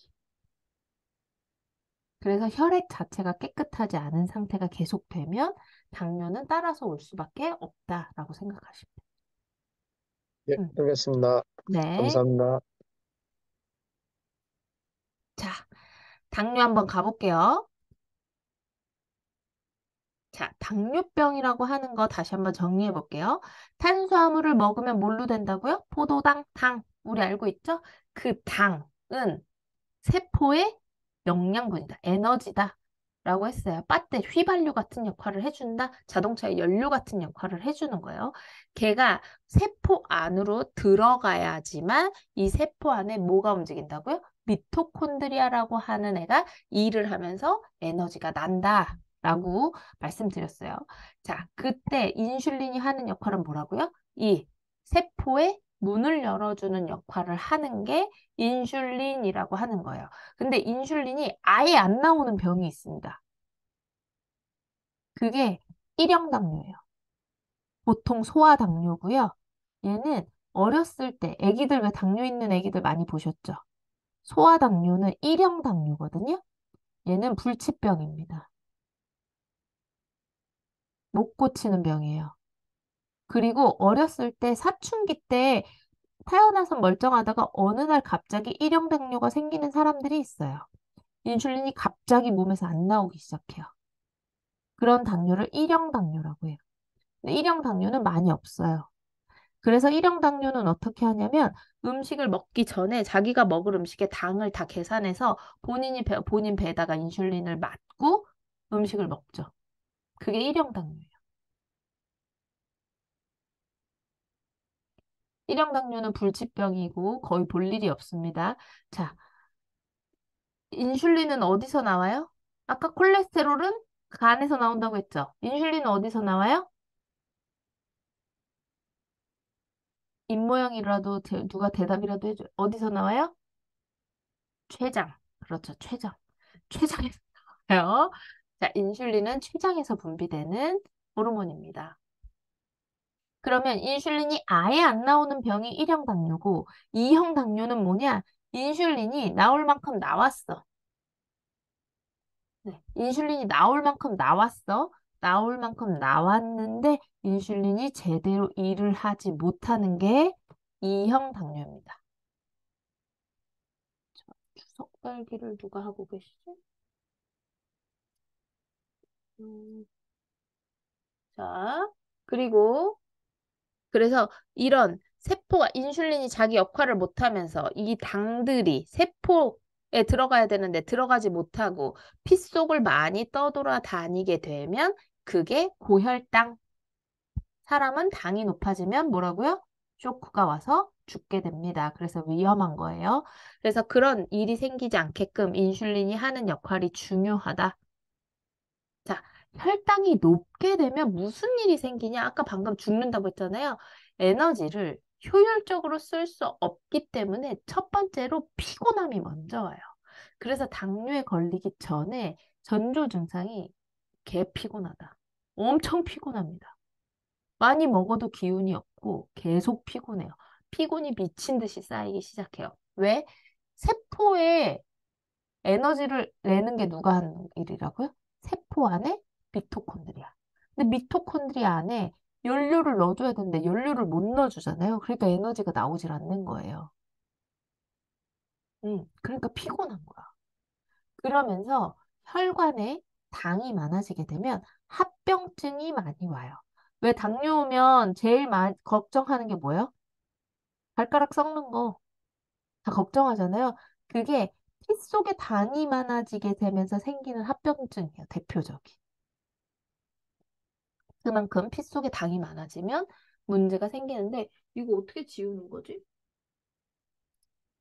그래서 혈액 자체가 깨끗하지 않은 상태가 계속되면 당뇨는 따라서 올 수밖에 없다라고 생각하시면 예, 돼요. 알겠습니다. 네. 감사합니다. 자, 당뇨 한번 가볼게요. 자, 당뇨병이라고 하는 거 다시 한번 정리해 볼게요. 탄수화물을 먹으면 뭘로 된다고요? 포도당, 당. 우리 알고 있죠? 그 당은 세포의 영양분이다. 에너지다. 라고 했어요. 배터리, 휘발유 같은 역할을 해준다. 자동차의 연료 같은 역할을 해주는 거예요. 걔가 세포 안으로 들어가야지만 이 세포 안에 뭐가 움직인다고요? 미토콘드리아라고 하는 애가 일을 하면서 에너지가 난다. 라고 말씀드렸어요. 자, 그때 인슐린이 하는 역할은 뭐라고요? 이 세포의 문을 열어주는 역할을 하는 게 인슐린이라고 하는 거예요. 근데 인슐린이 아예 안 나오는 병이 있습니다. 그게 일형당뇨예요. 보통 소아당뇨고요. 얘는 어렸을 때 애기들 왜 당뇨 있는 애기들 많이 보셨죠? 소아당뇨는 일형당뇨거든요. 얘는 불치병입니다. 못 고치는 병이에요. 그리고 어렸을 때 사춘기 때 태어나서 멀쩡하다가 어느 날 갑자기 일형당뇨가 생기는 사람들이 있어요. 인슐린이 갑자기 몸에서 안 나오기 시작해요. 그런 당뇨를 일형 당뇨라고 해요. 근데 일형 당뇨는 많이 없어요. 그래서 일형 당뇨는 어떻게 하냐면 음식을 먹기 전에 자기가 먹을 음식에 당을 다 계산해서 본인 배에다가 인슐린을 맞고 음식을 먹죠. 그게 일형 당뇨예요. 일형 당뇨는 불치병이고 거의 볼 일이 없습니다. 자, 인슐린은 어디서 나와요? 아까 콜레스테롤은 간에서 나온다고 했죠. 인슐린은 어디서 나와요? 입모양이라도 누가 대답이라도 해줘. 어디서 나와요? 췌장. 그렇죠. 췌장. 췌장에서 나와요. 자, 인슐린은 췌장에서 분비되는 호르몬입니다. 그러면 인슐린이 아예 안 나오는 병이 1형 당뇨고 2형 당뇨는 뭐냐? 인슐린이 나올 만큼 나왔어. 네, 인슐린이 나올 만큼 나왔어. 나올 만큼 나왔는데 인슐린이 제대로 일을 하지 못하는 게 2형 당뇨입니다. 주석 빨기를 누가 하고 계시지? 음, 자, 그리고 그래서 이런 세포가 인슐린이 자기 역할을 못하면서 이 당들이 세포에 들어가야 되는데 들어가지 못하고 피 속을 많이 떠돌아다니게 되면 그게 고혈당. 사람은 당이 높아지면 뭐라고요? 쇼크가 와서 죽게 됩니다. 그래서 위험한 거예요. 그래서 그런 일이 생기지 않게끔 인슐린이 하는 역할이 중요하다. 자, 혈당이 높게 되면 무슨 일이 생기냐? 아까 방금 죽는다고 했잖아요. 에너지를 효율적으로 쓸 수 없기 때문에 첫 번째로 피곤함이 먼저 와요. 그래서 당뇨에 걸리기 전에 전조 증상이 개 피곤하다. 엄청 피곤합니다. 많이 먹어도 기운이 없고 계속 피곤해요. 피곤이 미친 듯이 쌓이기 시작해요. 왜? 세포에 에너지를 내는 게 누가 하는 일이라고요? 세포 안에 미토콘드리아. 근데 미토콘드리아 안에 연료를 넣어줘야 되는데 연료를 못 넣어주잖아요. 그러니까 에너지가 나오질 않는 거예요. 그러니까 피곤한 거야. 그러면서 혈관에 당이 많아지게 되면 합병증이 많이 와요. 왜 당뇨 오면 제일 걱정하는 게 뭐예요? 발가락 썩는 거. 다 걱정하잖아요. 그게 피 속에 당이 많아지게 되면서 생기는 합병증이에요. 대표적인. 그만큼 피 속에 당이 많아지면 문제가 생기는데 이거 어떻게 지우는 거지?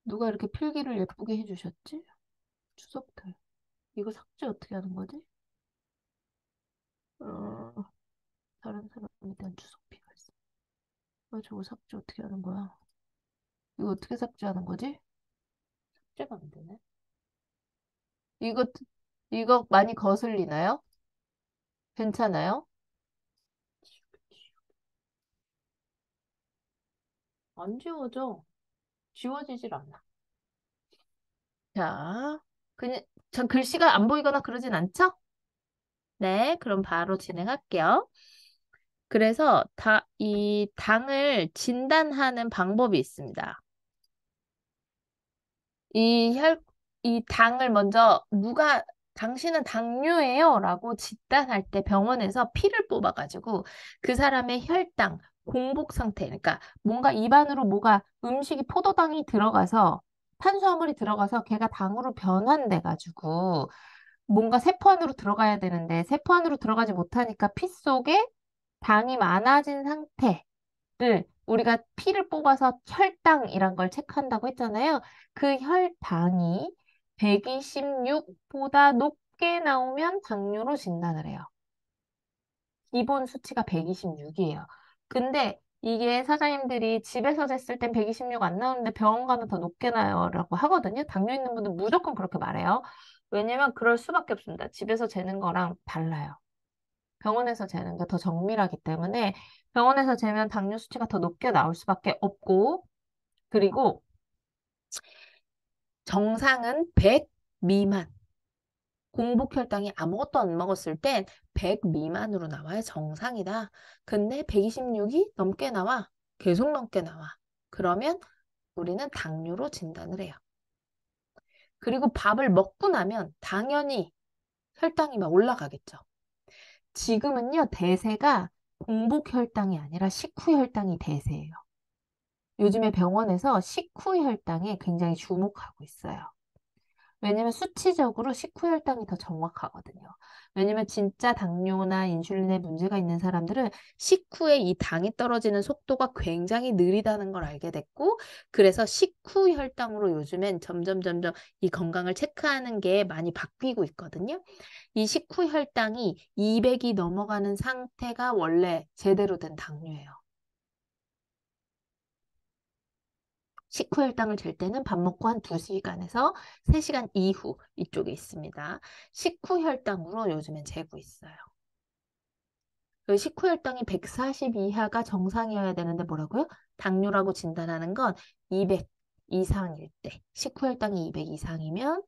누가 이렇게 필기를 예쁘게 해주셨지? 주석들. 이거 삭제 어떻게 하는 거지? 다른 사람에 대한 주석비가 있어. 저거 삭제 어떻게 하는 거야? 이거 어떻게 삭제하는 거지? 삭제가 안 되네. 이거, 이거 많이 거슬리나요? 괜찮아요? 안 지워져. 지워지질 않아. 자, 그냥, 전 글씨가 안 보이거나 그러진 않죠? 네, 그럼 바로 진행할게요. 그래서 이 당을 진단하는 방법이 있습니다. 이 이 당을 먼저 당신은 당뇨예요 라고 진단할 때 병원에서 피를 뽑아가지고 그 사람의 혈당, 공복 상태, 그러니까 뭔가 입안으로 뭐가 음식이 포도당이 들어가서 탄수화물이 들어가서 걔가 당으로 변환돼가지고 뭔가 세포 안으로 들어가야 되는데 세포 안으로 들어가지 못하니까 피 속에 당이 많아진 상태를 우리가 피를 뽑아서 혈당이란 걸 체크한다고 했잖아요. 그 혈당이 126보다 높게 나오면 당뇨로 진단을 해요. 기본 수치가 126이에요. 근데 이게 사장님들이 집에서 쟀을 땐 126 안 나오는데 병원 가면 더 높게 나요 라고 하거든요. 당뇨 있는 분들 무조건 그렇게 말해요. 왜냐면 그럴 수밖에 없습니다. 집에서 재는 거랑 달라요. 병원에서 재는 게 더 정밀하기 때문에 병원에서 재면 당뇨 수치가 더 높게 나올 수밖에 없고 그리고 정상은 100 미만. 공복 혈당이 아무것도 안 먹었을 땐 100 미만으로 나와야 정상이다. 근데 126이 넘게 나와. 계속 넘게 나와. 그러면 우리는 당뇨로 진단을 해요. 그리고 밥을 먹고 나면 당연히 혈당이 막 올라가겠죠. 지금은요, 대세가 공복 혈당이 아니라 식후 혈당이 대세예요. 요즘에 병원에서 식후 혈당에 굉장히 주목하고 있어요. 왜냐면 수치적으로 식후 혈당이 더 정확하거든요. 왜냐면 진짜 당뇨나 인슐린에 문제가 있는 사람들은 식후에 이 당이 떨어지는 속도가 굉장히 느리다는 걸 알게 됐고, 그래서 식후 혈당으로 요즘엔 점점 이 건강을 체크하는 게 많이 바뀌고 있거든요. 이 식후 혈당이 200이 넘어가는 상태가 원래 제대로 된 당뇨예요. 식후 혈당을 잴 때는 밥 먹고 한 2시간에서 3시간 이후 이쪽에 있습니다. 식후 혈당으로 요즘엔 재고 있어요. 그 식후 혈당이 140 이하가 정상이어야 되는데 뭐라고요? 당뇨라고 진단하는 건 200 이상일 때, 식후 혈당이 200 이상이면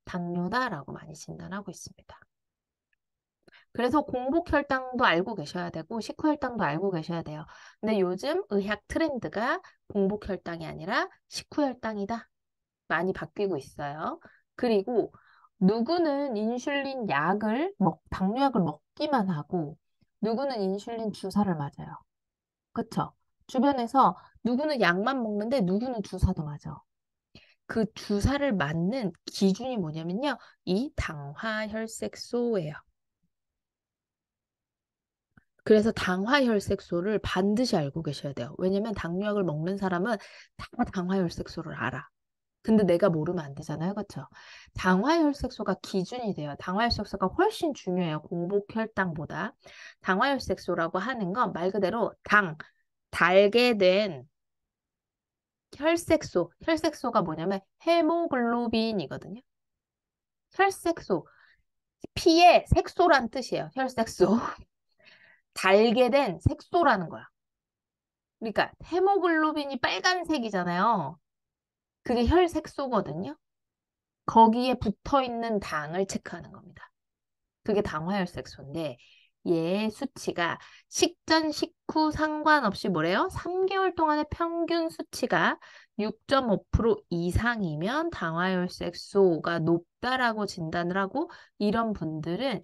당뇨다라고 많이 진단하고 있습니다. 그래서 공복 혈당도 알고 계셔야 되고 식후 혈당도 알고 계셔야 돼요. 근데 요즘 의학 트렌드가 공복 혈당이 아니라 식후 혈당이다. 많이 바뀌고 있어요. 그리고 누구는 인슐린 당뇨약을 먹기만 하고 누구는 인슐린 주사를 맞아요. 그쵸? 주변에서 누구는 약만 먹는데 누구는 주사도 맞아. 그 주사를 맞는 기준이 뭐냐면요. 이 당화혈색소예요. 그래서 당화혈색소를 반드시 알고 계셔야 돼요. 왜냐면 당뇨약을 먹는 사람은 다 당화혈색소를 알아. 근데 내가 모르면 안 되잖아요. 그렇죠? 당화혈색소가 기준이 돼요. 당화혈색소가 훨씬 중요해요. 공복혈당보다. 당화혈색소라고 하는 건 말 그대로 달게 된 혈색소. 혈색소가 뭐냐면 헤모글로빈이거든요. 혈색소. 피의 색소란 뜻이에요. 혈색소. 달게 된 색소라는 거야. 그러니까 헤모글로빈이 빨간색이잖아요. 그게 혈색소거든요. 거기에 붙어 있는 당을 체크하는 겁니다. 그게 당화혈색소인데 얘의 수치가 식전, 식후 상관없이 뭐래요? 3개월 동안의 평균 수치가 6.5% 이상이면 당화혈색소가 높다라고 진단을 하고 이런 분들은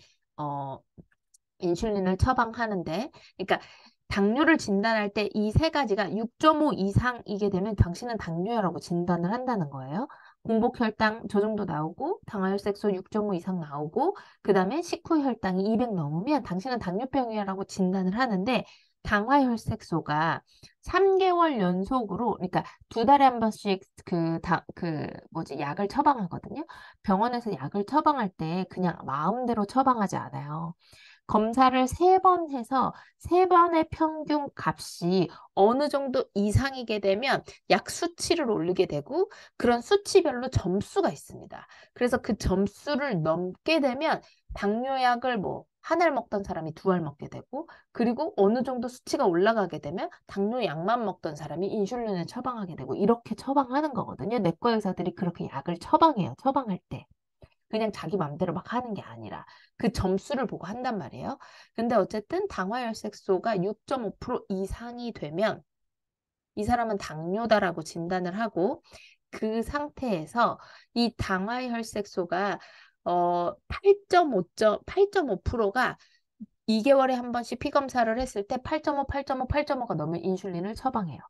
인슐린을 처방하는데 그러니까 당뇨를 진단할 때 이 세 가지가 6.5 이상이게 되면 당신은 당뇨라고 진단을 한다는 거예요. 공복혈당 저 정도 나오고 당화혈색소 6.5 이상 나오고 그 다음에 식후혈당이 200 넘으면 당신은 당뇨병이라고 진단을 하는데 당화혈색소가 3개월 연속으로, 그러니까 2달에 한 번씩 약을 처방하거든요. 병원에서 약을 처방할 때 그냥 마음대로 처방하지 않아요. 검사를 3번 해서 3번의 평균 값이 어느 정도 이상이게 되면 약 수치를 올리게 되고 그런 수치별로 점수가 있습니다. 그래서 그 점수를 넘게 되면 당뇨약을 뭐 한 알 먹던 사람이 2알 먹게 되고 그리고 어느 정도 수치가 올라가게 되면 당뇨약만 먹던 사람이 인슐린을 처방하게 되고 이렇게 처방하는 거거든요. 내과 의사들이 그렇게 약을 처방해요. 처방할 때. 그냥 자기 맘대로 막 하는 게 아니라 그 점수를 보고 한단 말이에요. 근데 어쨌든 당화혈색소가 6.5% 이상이 되면 이 사람은 당뇨다라고 진단을 하고 그 상태에서 이 당화혈색소가 8.5%가 2개월에 한 번씩 피검사를 했을 때 8.5, 8.5, 8.5가 넘으면 인슐린을 처방해요.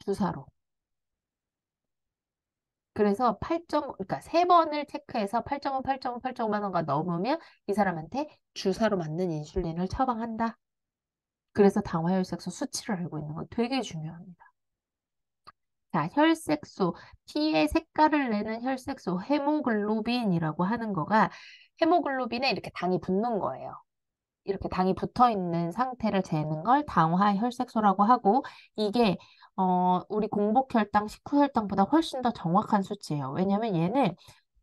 주사로. 그래서 그러니까 3번을 체크해서 8.5, 8.5, 8.5만 원가 넘으면 이 사람한테 주사로 맞는 인슐린을 처방한다. 그래서 당화혈색소 수치를 알고 있는 건 되게 중요합니다. 자, 혈색소, 피의 색깔을 내는 혈색소, 헤모글로빈이라고 하는 거가 헤모글로빈에 이렇게 당이 붙는 거예요. 이렇게 당이 붙어 있는 상태를 재는 걸 당화혈색소라고 하고 이게 우리 공복혈당, 식후혈당보다 훨씬 더 정확한 수치예요. 왜냐면 얘는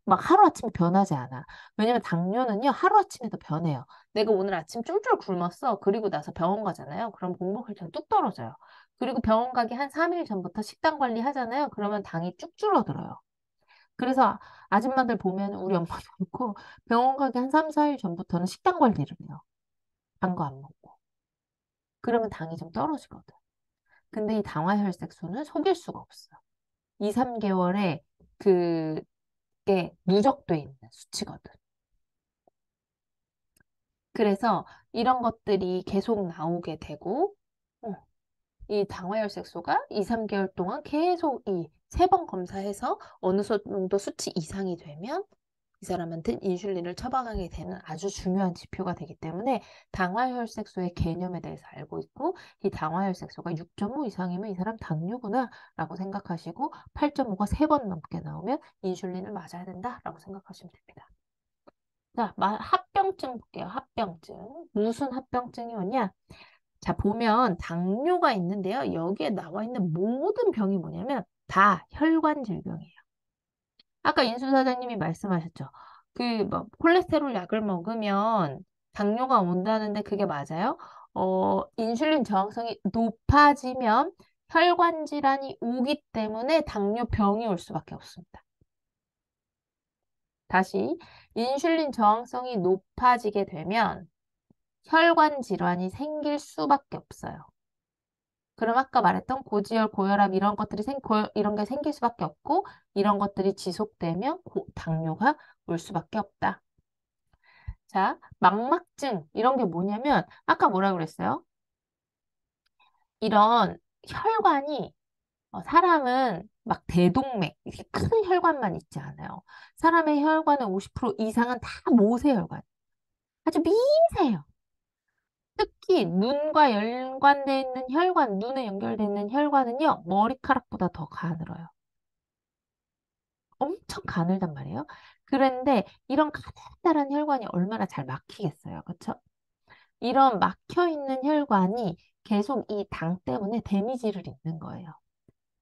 막 하루아침에 변하지 않아. 왜냐면 당뇨는요, 하루아침에도 변해요. 내가 오늘 아침 쫄쫄 굶었어. 그리고 나서 병원 가잖아요. 그럼 공복혈당 뚝 떨어져요. 그리고 병원 가기 한 3일 전부터 식단 관리 하잖아요. 그러면 당이 쭉 줄어들어요. 그래서 아줌마들 보면 우리 엄마도 그렇고 병원 가기 한 3, 4일 전부터는 식단 관리를 해요. 단 거 안 먹고. 그러면 당이 좀 떨어지거든. 근데 이 당화혈색소는 속일 수가 없어. 2, 3개월에 그게 누적돼 있는 수치거든. 그래서 이런 것들이 계속 나오게 되고, 이 당화혈색소가 2, 3개월 동안 계속 이 3번 검사해서 어느 정도 수치 이상이 되면 이 사람한테는 인슐린을 처방하게 되는 아주 중요한 지표가 되기 때문에 당화혈색소의 개념에 대해서 알고 있고 이 당화혈색소가 6.5 이상이면 이 사람 당뇨구나 라고 생각하시고 8.5가 3번 넘게 나오면 인슐린을 맞아야 된다라고 생각하시면 됩니다. 자, 합병증 볼게요. 합병증. 무슨 합병증이 오냐? 자, 보면 당뇨가 있는데요. 여기에 나와 있는 모든 병이 뭐냐면 다 혈관 질병이에요. 아까 인수 사장님이 말씀하셨죠. 뭐 콜레스테롤 약을 먹으면 당뇨가 온다는데 그게 맞아요? 인슐린 저항성이 높아지면 혈관 질환이 오기 때문에 당뇨병이 올 수밖에 없습니다. 다시, 인슐린 저항성이 높아지게 되면 혈관 질환이 생길 수밖에 없어요. 그럼 아까 말했던 고지혈, 고혈압 이런 게 생길 수밖에 없고 이런 것들이 지속되면 당뇨가 올 수밖에 없다. 자, 망막증 이런 게 뭐냐면 아까 뭐라 그랬어요? 이런 혈관이 사람은 막 대동맥 이렇게 큰 혈관만 있지 않아요. 사람의 혈관의 50% 이상은 다 모세혈관. 아주 미세해요. 특히 눈과 연관되어 있는 혈관, 눈에 연결되어 있는 혈관은요, 머리카락보다 더 가늘어요. 엄청 가늘단 말이에요. 그런데 이런 가느다란 혈관이 얼마나 잘 막히겠어요. 그렇죠? 이런 막혀 있는 혈관이 계속 이 당 때문에 데미지를 입는 거예요.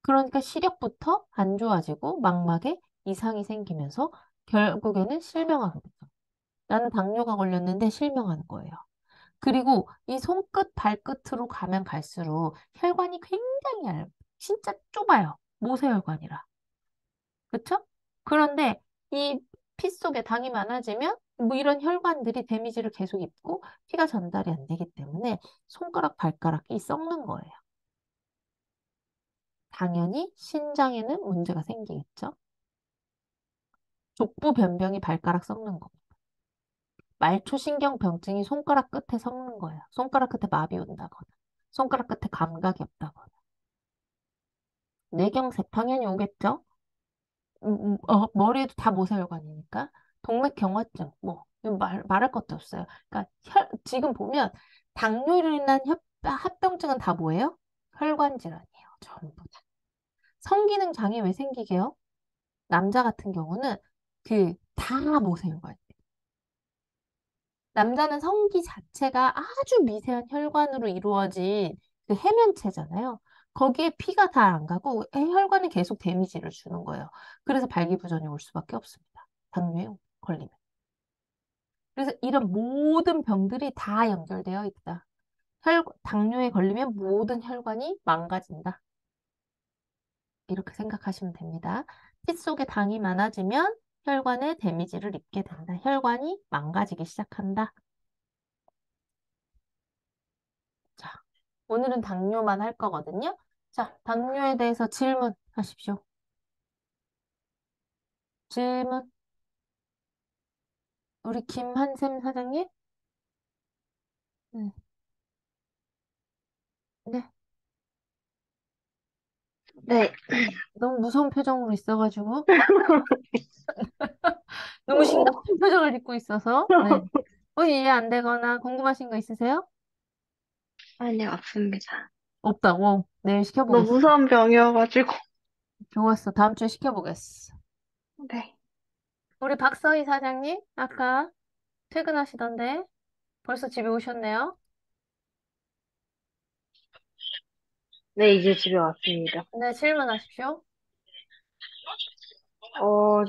그러니까 시력부터 안 좋아지고 망막에 이상이 생기면서 결국에는 실명하게 되죠. 나는 당뇨가 걸렸는데 실명하는 거예요. 그리고 이 손끝, 발끝으로 가면 갈수록 혈관이 굉장히 얇아요. 진짜 좁아요. 모세혈관이라. 그쵸? 그런데 이 피 속에 당이 많아지면 뭐 이런 혈관들이 데미지를 계속 입고 피가 전달이 안 되기 때문에 손가락, 발가락이 썩는 거예요. 당연히 신장에는 문제가 생기겠죠? 족부 변병이 발가락 썩는 거. 말초신경병증이 손가락 끝에 썩는 거예요. 손가락 끝에 마비 온다거나, 손가락 끝에 감각이 없다거나. 뇌경색 당연히 오겠죠? 머리에도 다 모세혈관이니까. 동맥경화증, 뭐, 말할 것도 없어요. 그러니까 지금 보면 당뇨로 인한 합병증은 다 뭐예요? 혈관 질환이에요. 전부 다. 성기능 장애 왜 생기게요? 남자 같은 경우는 다 모세혈관. 남자는 성기 자체가 아주 미세한 혈관으로 이루어진 해면체잖아요. 거기에 피가 다 안 가고 혈관에 계속 데미지를 주는 거예요. 그래서 발기부전이 올 수밖에 없습니다. 당뇨에 걸리면. 그래서 이런 모든 병들이 다 연결되어 있다. 당뇨에 걸리면 모든 혈관이 망가진다. 이렇게 생각하시면 됩니다. 피 속에 당이 많아지면 혈관에 데미지를 입게 된다. 혈관이 망가지기 시작한다. 자, 오늘은 당뇨만 할 거거든요. 자, 당뇨에 대해서 질문하십시오. 질문. 우리 김한샘 사장님? 네. 네. 네. 너무 무서운 표정으로 있어가지고. 너무 심각한 표정을 짓고 있어서. 네. 이해 안 되거나 궁금하신 거 있으세요? 아니요, 아픕니다. 없다고. 내일 너무 시켜보겠어. 무서운 병이어가지고. 좋았어. 다음 주에 시켜보겠어. 네. 우리 박서희 사장님, 아까 퇴근하시던데 벌써 집에 오셨네요. 네, 이제 집에 왔습니다. 네, 질문하십시오.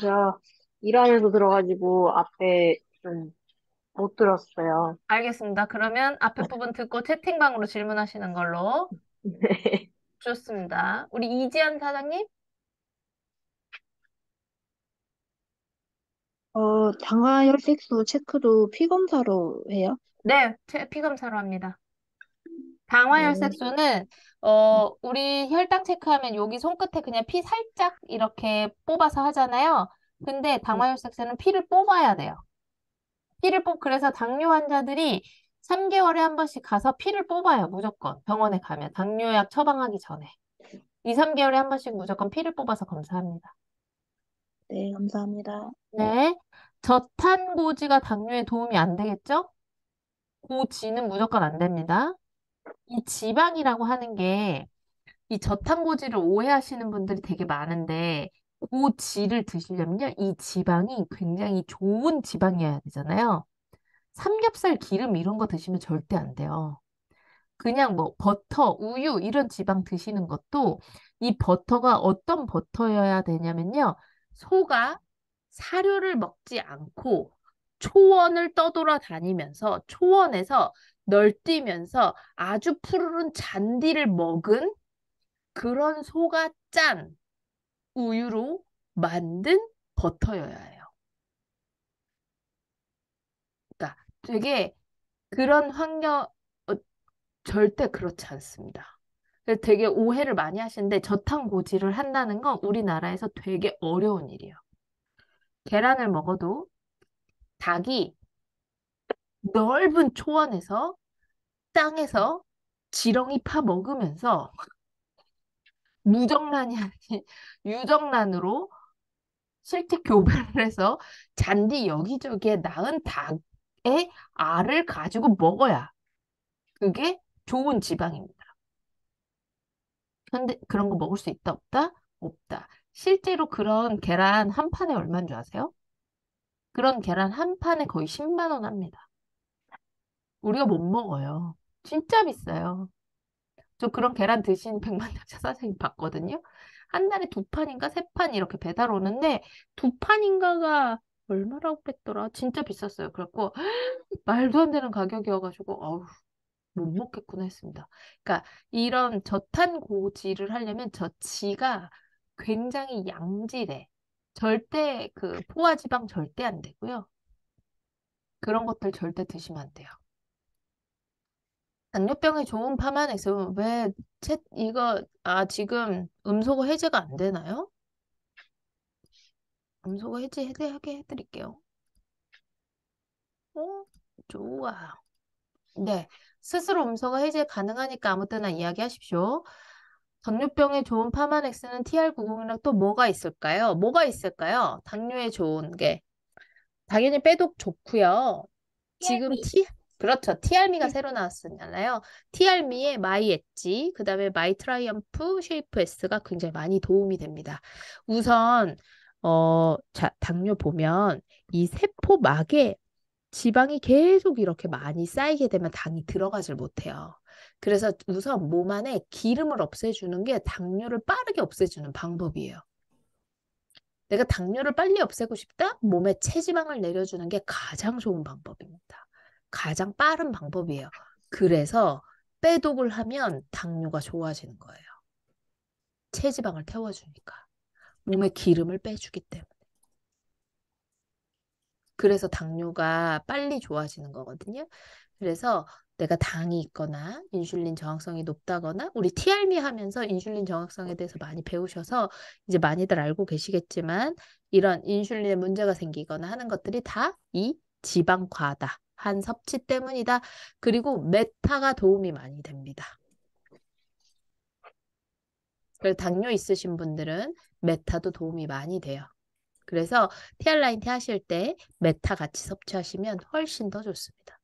제가 일하면서 들어가지고 앞에 좀 못 들었어요. 알겠습니다. 그러면 앞에 부분 듣고 채팅방으로 질문하시는 걸로. 네. 좋습니다. 우리 이지한 사장님? 당화혈색소 체크도 피검사로 해요? 네, 피검사로 합니다. 음, 당화혈색소는 우리 혈당 체크하면 여기 손끝에 그냥 피 살짝 이렇게 뽑아서 하잖아요. 근데 당화혈색소는 피를 뽑아야 돼요. 그래서 당뇨 환자들이 3개월에 한 번씩 가서 피를 뽑아요. 무조건 병원에 가면 당뇨약 처방하기 전에 2, 3개월에 한 번씩 무조건 피를 뽑아서 검사합니다. 네, 감사합니다. 네. 저탄고지가 당뇨에 도움이 안 되겠죠? 고지는 무조건 안 됩니다. 이 지방이라고 하는 게 이 저탄고지를 오해하시는 분들이 되게 많은데 고지를 드시려면요. 이 지방이 굉장히 좋은 지방이어야 되잖아요. 삼겹살 기름 이런 거 드시면 절대 안 돼요. 그냥 뭐 버터, 우유 이런 지방 드시는 것도 이 버터가 어떤 버터여야 되냐면요. 소가 사료를 먹지 않고 초원을 떠돌아다니면서 초원에서 널뛰면서 아주 푸르른 잔디를 먹은 그런 소가 짠 우유로 만든 버터여야 해요. 그러니까 되게 그런 절대 그렇지 않습니다. 그래서 되게 오해를 많이 하시는데 저탄고지를 한다는 건 우리나라에서 되게 어려운 일이에요. 계란을 먹어도 닭이 넓은 초원에서 땅에서 지렁이 파 먹으면서 무정란이 아닌 유정란으로 실제 교배를 해서 잔디 여기저기에 낳은 닭의 알을 가지고 먹어야 그게 좋은 지방입니다. 근데 그런 거 먹을 수 있다, 없다? 없다. 실제로 그런 계란 한 판에 얼마인 줄 아세요? 그런 계란 한 판에 거의 10만 원 합니다. 우리가 못 먹어요. 진짜 비싸요. 저 그런 계란 드신 백만장자 사장님 봤거든요. 한 달에 두 판인가 세 판 이렇게 배달 오는데 두 판인가가 얼마라고 그랬더라? 진짜 비쌌어요. 그래갖고 말도 안 되는 가격이어가지고 어우 못 먹겠구나 했습니다. 그러니까 이런 저탄고지를 하려면 저 지가 굉장히 양질해. 절대 포화지방 절대 안 되고요. 그런 것들 절대 드시면 안 돼요. 당뇨병에 좋은 파마내서 지금 음소거 해제가 안 되나요? 음소거 해제하게 해드릴게요. 좋아. 네. 스스로 음소거 해제 가능하니까 아무 때나 이야기하십시오. 당뇨병에 좋은 파마넥스는 TR90이랑 또 뭐가 있을까요? 당뇨에 좋은 게. 당연히 빼독 좋고요. 지금 그렇죠. 티알미가 새로 나왔었잖아요. 티알미의 마이 엣지, 그 다음에 마이 트라이엄프 쉐이프 S가 굉장히 많이 도움이 됩니다. 우선, 자, 당뇨 보면 이 세포막에 지방이 계속 이렇게 많이 쌓이게 되면 당이 들어가질 못해요. 그래서 우선 몸 안에 기름을 없애주는 게 당뇨를 빠르게 없애주는 방법이에요. 내가 당뇨를 빨리 없애고 싶다? 몸에 체지방을 내려주는 게 가장 좋은 방법입니다. 가장 빠른 방법이에요. 그래서 빼독을 하면 당뇨가 좋아지는 거예요. 체지방을 태워주니까. 몸에 기름을 빼주기 때문에. 그래서 당뇨가 빨리 좋아지는 거거든요. 그래서 내가 당이 있거나 인슐린 저항성이 높다거나 우리 TRM이 하면서 인슐린 저항성에 대해서 많이 배우셔서 이제 많이들 알고 계시겠지만 이런 인슐린에 문제가 생기거나 하는 것들이 다 이 지방 과다한 섭취 때문이다. 그리고 메타가 도움이 많이 됩니다. 그래서 당뇨 있으신 분들은 메타도 도움이 많이 돼요. 그래서 티알라인티 하실 때 메타 같이 섭취하시면 훨씬 더 좋습니다.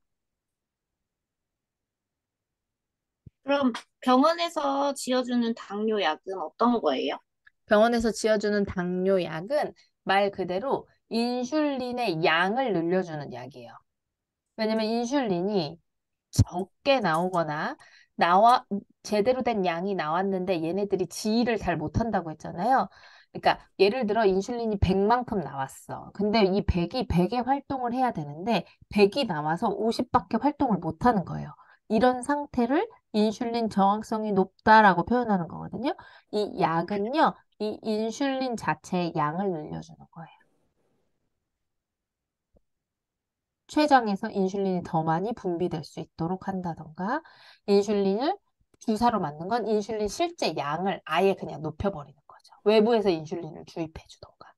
그럼 병원에서 지어주는 당뇨 약은 어떤 거예요? 병원에서 지어주는 당뇨약은 말 그대로 인슐린의 양을 늘려주는 약이에요. 왜냐면 인슐린이 적게 나오거나 제대로 된 양이 나왔는데 얘네들이 지휘를 잘 못한다고 했잖아요. 그러니까 예를 들어 인슐린이 100만큼 나왔어. 근데 이 100이 100의 활동을 해야 되는데 100이 나와서 50밖에 활동을 못하는 거예요. 이런 상태를 인슐린 저항성이 높다라고 표현하는 거거든요. 이 약은요, 이 인슐린 자체의 양을 늘려주는 거예요. 췌장에서 인슐린이 더 많이 분비될 수 있도록 한다던가, 인슐린을 주사로 맞는 건 인슐린 실제 양을 아예 그냥 높여버리는 거죠. 외부에서 인슐린을 주입해 주던가.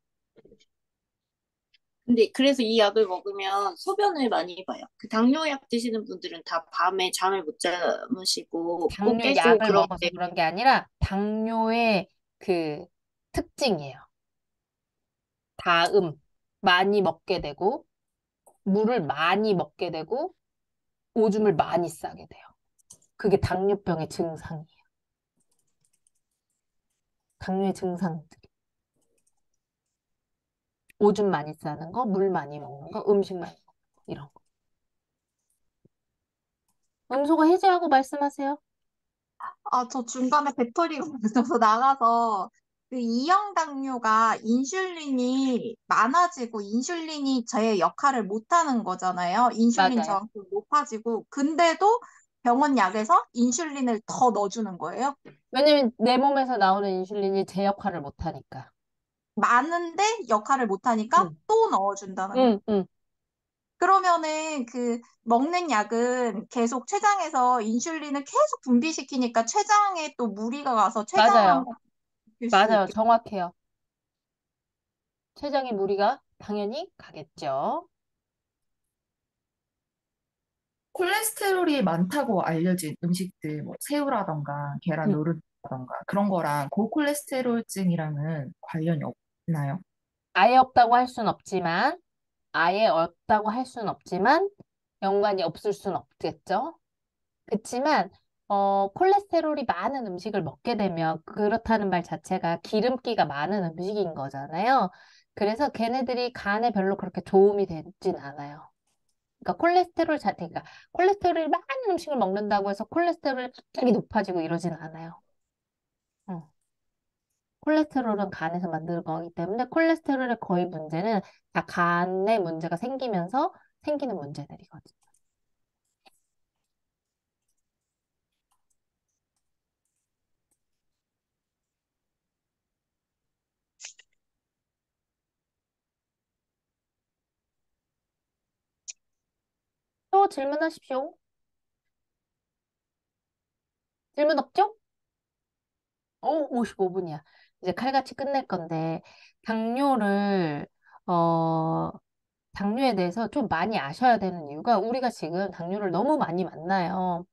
근데 그래서 이 약을 먹으면 소변을 많이 봐요. 그 당뇨약 드시는 분들은 다 밤에 잠을 못 주무시고 꼭 당뇨 깨시고 약을 그럴 먹어서 때 그런 게 아니라 당뇨의 그 특징이에요. 다음 많이 먹게 되고, 물을 많이 먹게 되고, 오줌을 많이 싸게 돼요. 그게 당뇨병의 증상이에요. 당뇨의 증상들. 오줌 많이 싸는 거, 물 많이 먹는 거, 음식 많이 먹는 거, 이런 거. 음소거 해제하고 말씀하세요. 아, 저 중간에 배터리가 없어서 나가서 그 이형 당뇨가 인슐린이 많아지고 인슐린이 제 역할을 못하는 거잖아요. 인슐린 맞아요. 저항성이 높아지고 근데도 병원 약에서 인슐린을 더 넣어주는 거예요. 왜냐면 내 몸에서 나오는 인슐린이 제 역할을 못하니까. 많은데 역할을 못하니까 응, 또 넣어준다는 거예요. 응, 응. 그러면은 그 먹는 약은 계속 췌장에서 인슐린을 계속 분비시키니까 췌장에 또 무리가 가서 췌장 맞아요. 항상 일수 맞아요. 있게. 정확해요. 췌장에 무리가 당연히 가겠죠. 콜레스테롤이 많다고 알려진 음식들, 뭐 새우라던가 계란 응. 노른자라던가 그런 거랑 고콜레스테롤증이랑은 관련이 없나요? 아예 없다고 할 순 없지만, 아예 없다고 할 순 없지만, 연관이 없을 순 없겠죠. 그치만, 콜레스테롤이 많은 음식을 먹게 되면 그렇다는 말 자체가 기름기가 많은 음식인 거잖아요. 그래서 걔네들이 간에 별로 그렇게 도움이 되진 않아요. 그러니까 그러니까 콜레스테롤이 많은 음식을 먹는다고 해서 콜레스테롤이 갑자기 높아지고 이러진 않아요. 어. 콜레스테롤은 간에서 만드는 거기 때문에 콜레스테롤의 거의 문제는 다 간에 문제가 생기면서 생기는 문제들이거든요. 또 질문하십시오. 질문 없죠? 55분이야. 이제 칼같이 끝낼 건데, 당뇨를, 어, 당뇨에 대해서 좀 많이 아셔야 되는 이유가 우리가 지금 당뇨를 너무 많이 만나요.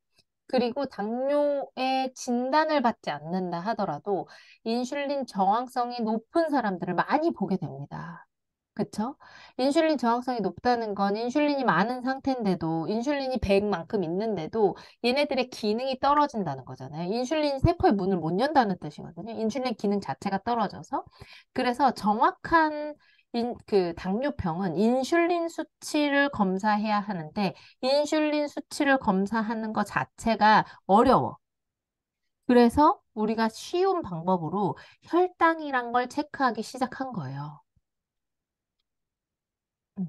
그리고 당뇨의 진단을 받지 않는다 하더라도 인슐린 저항성이 높은 사람들을 많이 보게 됩니다. 그쵸? 인슐린 저항성이 높다는 건 인슐린이 많은 상태인데도, 인슐린이 100만큼 있는데도 얘네들의 기능이 떨어진다는 거잖아요. 인슐린이 세포의 문을 못 연다는 뜻이거든요. 인슐린 기능 자체가 떨어져서. 그래서 정확한 그 당뇨병은 인슐린 수치를 검사해야 하는데, 인슐린 수치를 검사하는 것 자체가 어려워. 그래서 우리가 쉬운 방법으로 혈당이란 걸 체크하기 시작한 거예요. 음.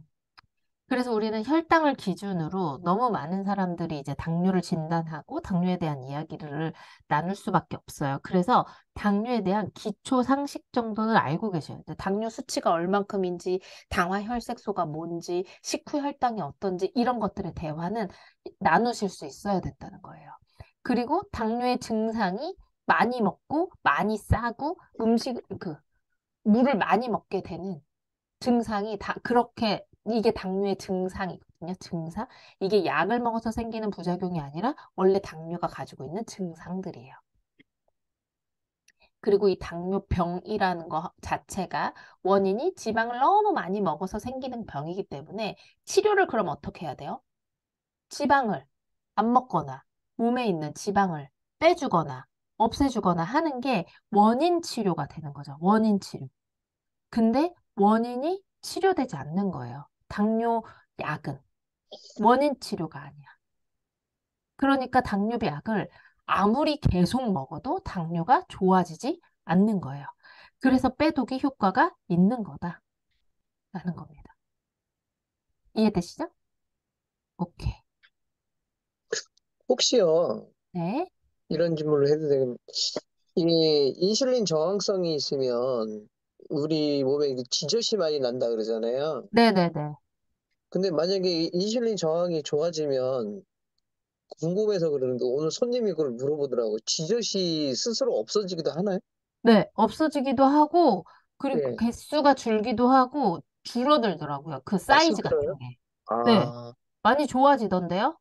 그래서 우리는 혈당을 기준으로 너무 많은 사람들이 이제 당뇨를 진단하고 당뇨에 대한 이야기를 나눌 수밖에 없어요. 그래서 당뇨에 대한 기초 상식 정도는 알고 계셔야 돼요. 당뇨 수치가 얼만큼인지, 당화 혈색소가 뭔지, 식후 혈당이 어떤지 이런 것들의 대화는 나누실 수 있어야 된다는 거예요. 그리고 당뇨의 증상이 많이 먹고 많이 싸고 물을 많이 먹게 되는 증상이 다 그렇게 이게 당뇨의 증상이거든요. 증상. 이게 약을 먹어서 생기는 부작용이 아니라 원래 당뇨가 가지고 있는 증상들이에요. 그리고 이 당뇨병이라는 거 자체가 원인이 지방을 너무 많이 먹어서 생기는 병이기 때문에 치료를 그럼 어떻게 해야 돼요? 지방을 안 먹거나 몸에 있는 지방을 빼주거나 없애주거나 하는 게 원인 치료가 되는 거죠. 원인 치료. 근데 원인이 치료되지 않는 거예요. 당뇨 약은 원인 치료가 아니야. 그러니까 당뇨비 약을 아무리 계속 먹어도 당뇨가 좋아지지 않는 거예요. 그래서 빼독이 효과가 있는 거다라는 겁니다. 이해되시죠? 오케이. 혹시요, 네. 이런 질문을 해도 되겠 이 인슐린 저항성이 있으면 우리 몸에 이게 지젖이 많이 난다 그러잖아요. 네네네. 근데 만약에 이 인슐린 저항이 좋아지면 궁금해서 그러는데 오늘 손님이 그걸 물어보더라고요. 지젖이 스스로 없어지기도 하나요? 네, 없어지기도 하고, 그리고 예. 개수가 줄기도 하고, 줄어들더라고요. 그 아, 사이즈 실제로요? 같은 게. 네, 아, 많이 좋아지던데요?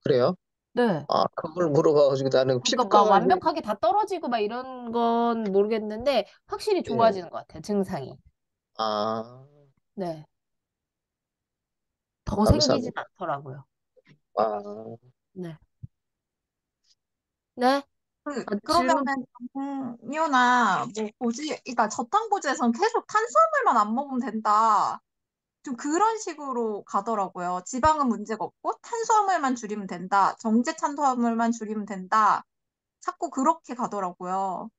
그래요? 네. 아, 그걸 물어봐가지고 나는 그러니까 막 피부과가 좀, 완벽하게 다 떨어지고 막 이런 건 모르겠는데, 확실히 예. 좋아지는 것 같아요, 증상이. 아, 네. 더 생기진 감사합니다. 않더라고요. 아, 네. 네? 질문. 그러면은 당뇨나 뭐 그러니까 저탄고지에서는 계속 탄수화물만 안 먹으면 된다. 좀 그런 식으로 가더라고요. 지방은 문제가 없고 탄수화물만 줄이면 된다. 정제 탄수화물만 줄이면 된다. 자꾸 그렇게 가더라고요.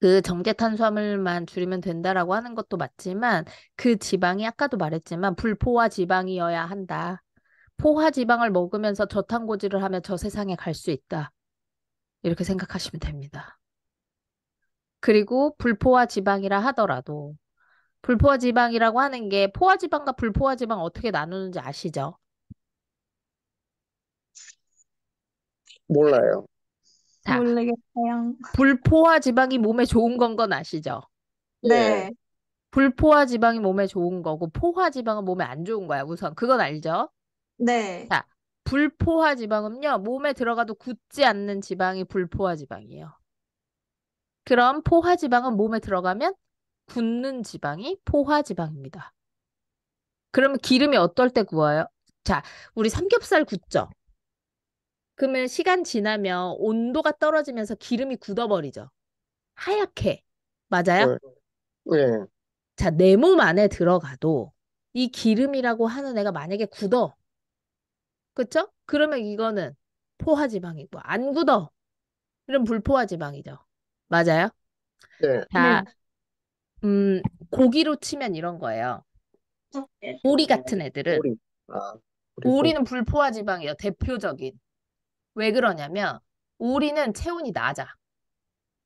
그 정제 탄수화물만 줄이면 된다라고 하는 것도 맞지만, 그 지방이 아까도 말했지만, 불포화 지방이어야 한다. 포화 지방을 먹으면서 저탄고지를 하면 저 세상에 갈 수 있다. 이렇게 생각하시면 됩니다. 그리고 불포화 지방이라 하더라도 불포화 지방이라고 하는 게 포화 지방과 불포화 지방 어떻게 나누는지 아시죠? 몰라요. 자, 모르겠어요. 불포화 지방이 몸에 좋은 건 아시죠? 예, 네, 불포화 지방이 몸에 좋은 거고 포화 지방은 몸에 안 좋은 거야. 우선 그건 알죠? 네. 자, 불포화 지방은요, 몸에 들어가도 굳지 않는 지방이 불포화 지방이에요. 그럼 포화 지방은 몸에 들어가면 굳는 지방이 포화 지방입니다. 그러면 기름이 어떨 때 구워요? 자, 우리 삼겹살 굽죠? 그러면 시간 지나면 온도가 떨어지면서 기름이 굳어버리죠. 하얗게. 맞아요? 예, 자, 내 몸 안에 들어가도 이 기름이라고 하는 애가 만약에 굳어. 그쵸? 그러면 이거는 포화지방이고, 안 굳어. 이런 불포화지방이죠. 맞아요? 예, 네. 자, 음, 고기로 치면 이런 거예요. 오리 같은 애들은, 오리. 아, 그리고, 오리는 불포화지방이에요. 대표적인. 왜 그러냐면, 오리는 체온이 낮아.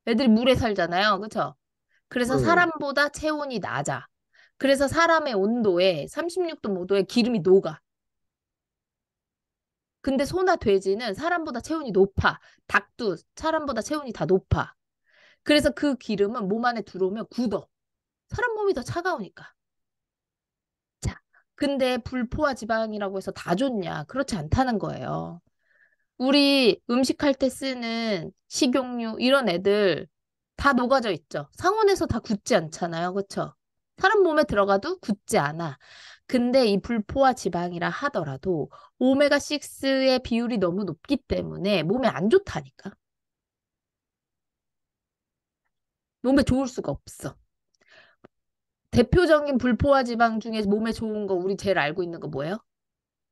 애들이 물에 살잖아요. 그쵸? 그래서 음, 사람보다 체온이 낮아. 그래서 사람의 온도에 36도, 5도에 기름이 녹아. 근데 소나 돼지는 사람보다 체온이 높아. 닭도 사람보다 체온이 다 높아. 그래서 그 기름은 몸 안에 들어오면 굳어. 사람 몸이 더 차가우니까. 자, 근데 불포화 지방이라고 해서 다 좋냐? 그렇지 않다는 거예요. 우리 음식할 때 쓰는 식용유 이런 애들 다 녹아져 있죠. 상온에서 다 굳지 않잖아요. 그쵸? 사람 몸에 들어가도 굳지 않아. 근데 이 불포화 지방이라 하더라도 오메가6의 비율이 너무 높기 때문에 몸에 안 좋다니까. 몸에 좋을 수가 없어. 대표적인 불포화 지방 중에 몸에 좋은 거 우리 제일 알고 있는 거 뭐예요?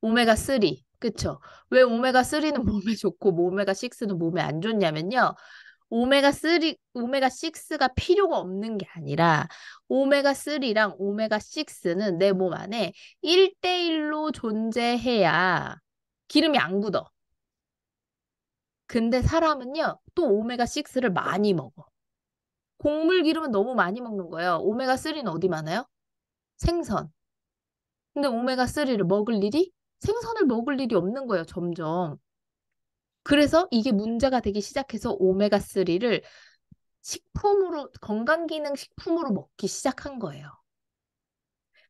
오메가3. 그쵸? 왜 오메가3는 몸에 좋고 오메가6는 몸에 안 좋냐면요. 오메가6가 필요가 없는 게 아니라 오메가3랑 오메가6는 내 몸 안에 1대1로 존재해야 기름이 안 굳어. 근데 사람은요, 또 오메가6를 많이 먹어. 곡물 기름은 너무 많이 먹는 거예요. 오메가3는 어디 많아요? 생선. 근데 오메가3를 먹을 일이 생선을 먹을 일이 없는 거예요, 점점. 그래서 이게 문제가 되기 시작해서 오메가3를 식품으로, 건강기능식품으로 먹기 시작한 거예요.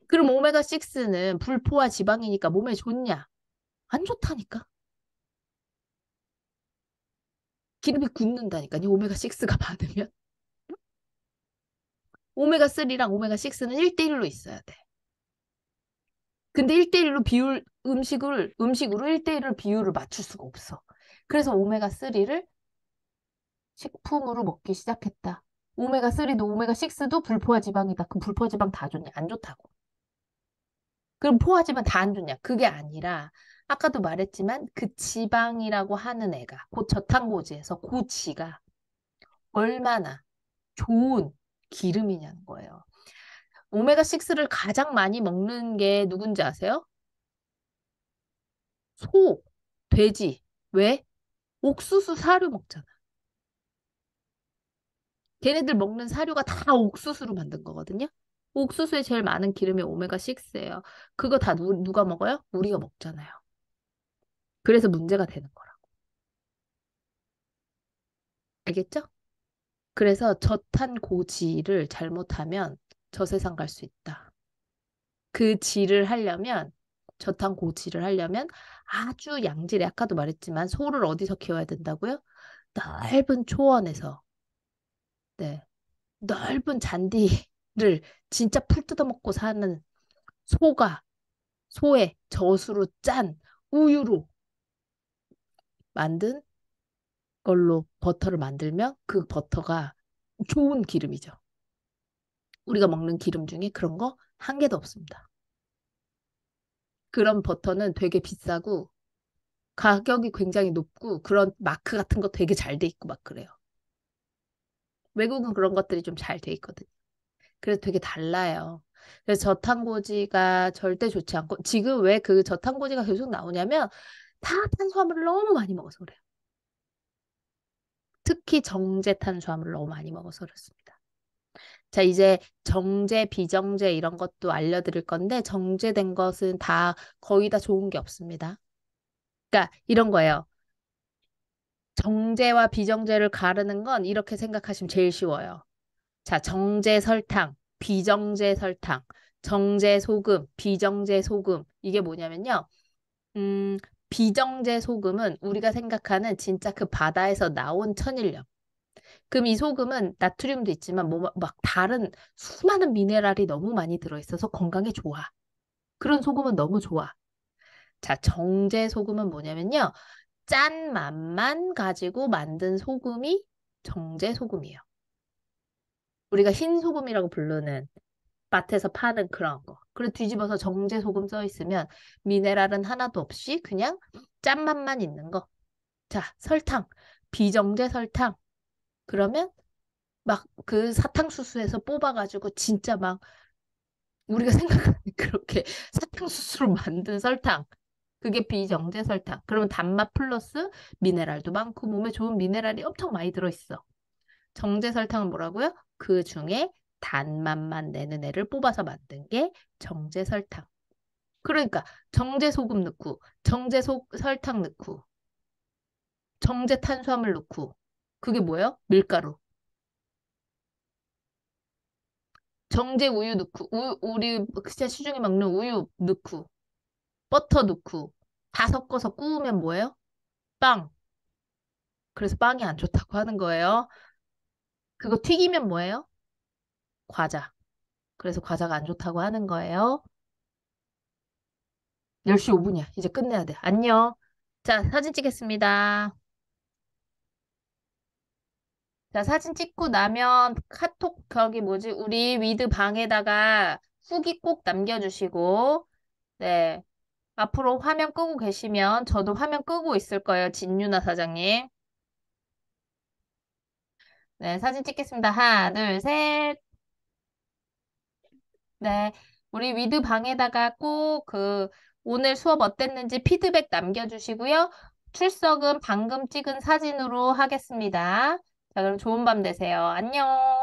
그럼 오메가6는 불포화 지방이니까 몸에 좋냐? 안 좋다니까. 기름이 굳는다니까요, 오메가6가 많으면. 오메가3랑 오메가6는 1대1로 있어야 돼. 근데 1대1로 음식으로 1대1을 비율을 맞출 수가 없어. 그래서 오메가3를 식품으로 먹기 시작했다. 오메가3도 오메가6도 불포화 지방이다. 그럼 불포화 지방 다 좋냐? 안 좋다고. 그럼 포화 지방 다 안 좋냐? 그게 아니라 아까도 말했지만 그 지방이라고 하는 애가 그 저탄고지에서 그 지가 얼마나 좋은 기름이냐는 거예요. 오메가6를 가장 많이 먹는 게 누군지 아세요? 소, 돼지. 왜? 옥수수 사료 먹잖아. 걔네들 먹는 사료가 다 옥수수로 만든 거거든요. 옥수수에 제일 많은 기름이 오메가6예요. 그거 다 누가 먹어요? 우리가 먹잖아요. 그래서 문제가 되는 거라고. 알겠죠? 그래서 저탄고지를 잘못하면 저세상 갈 수 있다. 그 지를 하려면, 저탄고지를 하려면 아주 양질의, 아까도 말했지만 소를 어디서 키워야 된다고요? 넓은 초원에서, 네, 넓은 잔디를 진짜 풀 뜯어먹고 사는 소가 소의 젖으로 짠 우유로 만든 걸로 버터를 만들면 그 버터가 좋은 기름이죠. 우리가 먹는 기름 중에 그런 거 한 개도 없습니다. 그런 버터는 되게 비싸고 가격이 굉장히 높고 그런 마크 같은 거 되게 잘 돼 있고 막 그래요. 외국은 그런 것들이 좀 잘 돼 있거든요. 그래서 되게 달라요. 그래서 저탄고지가 절대 좋지 않고 지금 왜 그 저탄고지가 계속 나오냐면 다 탄수화물을 너무 많이 먹어서 그래요. 특히 정제 탄수화물을 너무 많이 먹어서 그렇습니다. 자, 이제 정제, 비정제 이런 것도 알려드릴 건데 정제된 것은 다 거의 다 좋은 게 없습니다. 그러니까 이런 거예요. 정제와 비정제를 가르는 건 이렇게 생각하시면 제일 쉬워요. 자, 정제 설탕, 비정제 설탕, 정제 소금, 비정제 소금. 이게 뭐냐면요. 음, 비정제 소금은 우리가 생각하는 진짜 그 바다에서 나온 천일염. 그럼 이 소금은 나트륨도 있지만 뭐 막 다른 수많은 미네랄이 너무 많이 들어있어서 건강에 좋아. 그런 소금은 너무 좋아. 자, 정제 소금은 뭐냐면요. 짠 맛만 가지고 만든 소금이 정제 소금이에요. 우리가 흰 소금이라고 부르는 마트에서 파는 그런 거. 그리고 뒤집어서 정제 소금 써 있으면 미네랄은 하나도 없이 그냥 짠맛만 있는 거. 자, 설탕, 비정제 설탕. 그러면 막 그 사탕수수에서 뽑아가지고 진짜 막 우리가 생각하는 그렇게 사탕수수로 만든 설탕. 그게 비정제 설탕. 그러면 단맛 플러스 미네랄도 많고 몸에 좋은 미네랄이 엄청 많이 들어있어. 정제 설탕은 뭐라고요? 그 중에 단맛만 내는 애를 뽑아서 만든 게 정제 설탕. 그러니까 정제 소금 넣고 설탕 넣고 정제 탄수화물 넣고 그게 뭐예요? 밀가루. 정제 우유 넣고 우리 진짜 시중에 먹는 우유 넣고 버터 넣고 다 섞어서 구우면 뭐예요? 빵. 그래서 빵이 안 좋다고 하는 거예요. 그거 튀기면 뭐예요? 과자. 그래서 과자가 안 좋다고 하는 거예요. 10시 5분이야. 이제 끝내야 돼. 안녕. 자, 사진 찍겠습니다. 자, 사진 찍고 나면 카톡, 거기 뭐지? 우리 위드 방에다가 후기 꼭 남겨주시고, 네. 앞으로 화면 끄고 계시면 저도 화면 끄고 있을 거예요. 진유나 사장님. 네, 사진 찍겠습니다. 하나, 둘, 셋. 네. 우리 위드 방에다가 꼭 오늘 수업 어땠는지 피드백 남겨주시고요. 출석은 방금 찍은 사진으로 하겠습니다. 자, 그럼 좋은 밤 되세요. 안녕.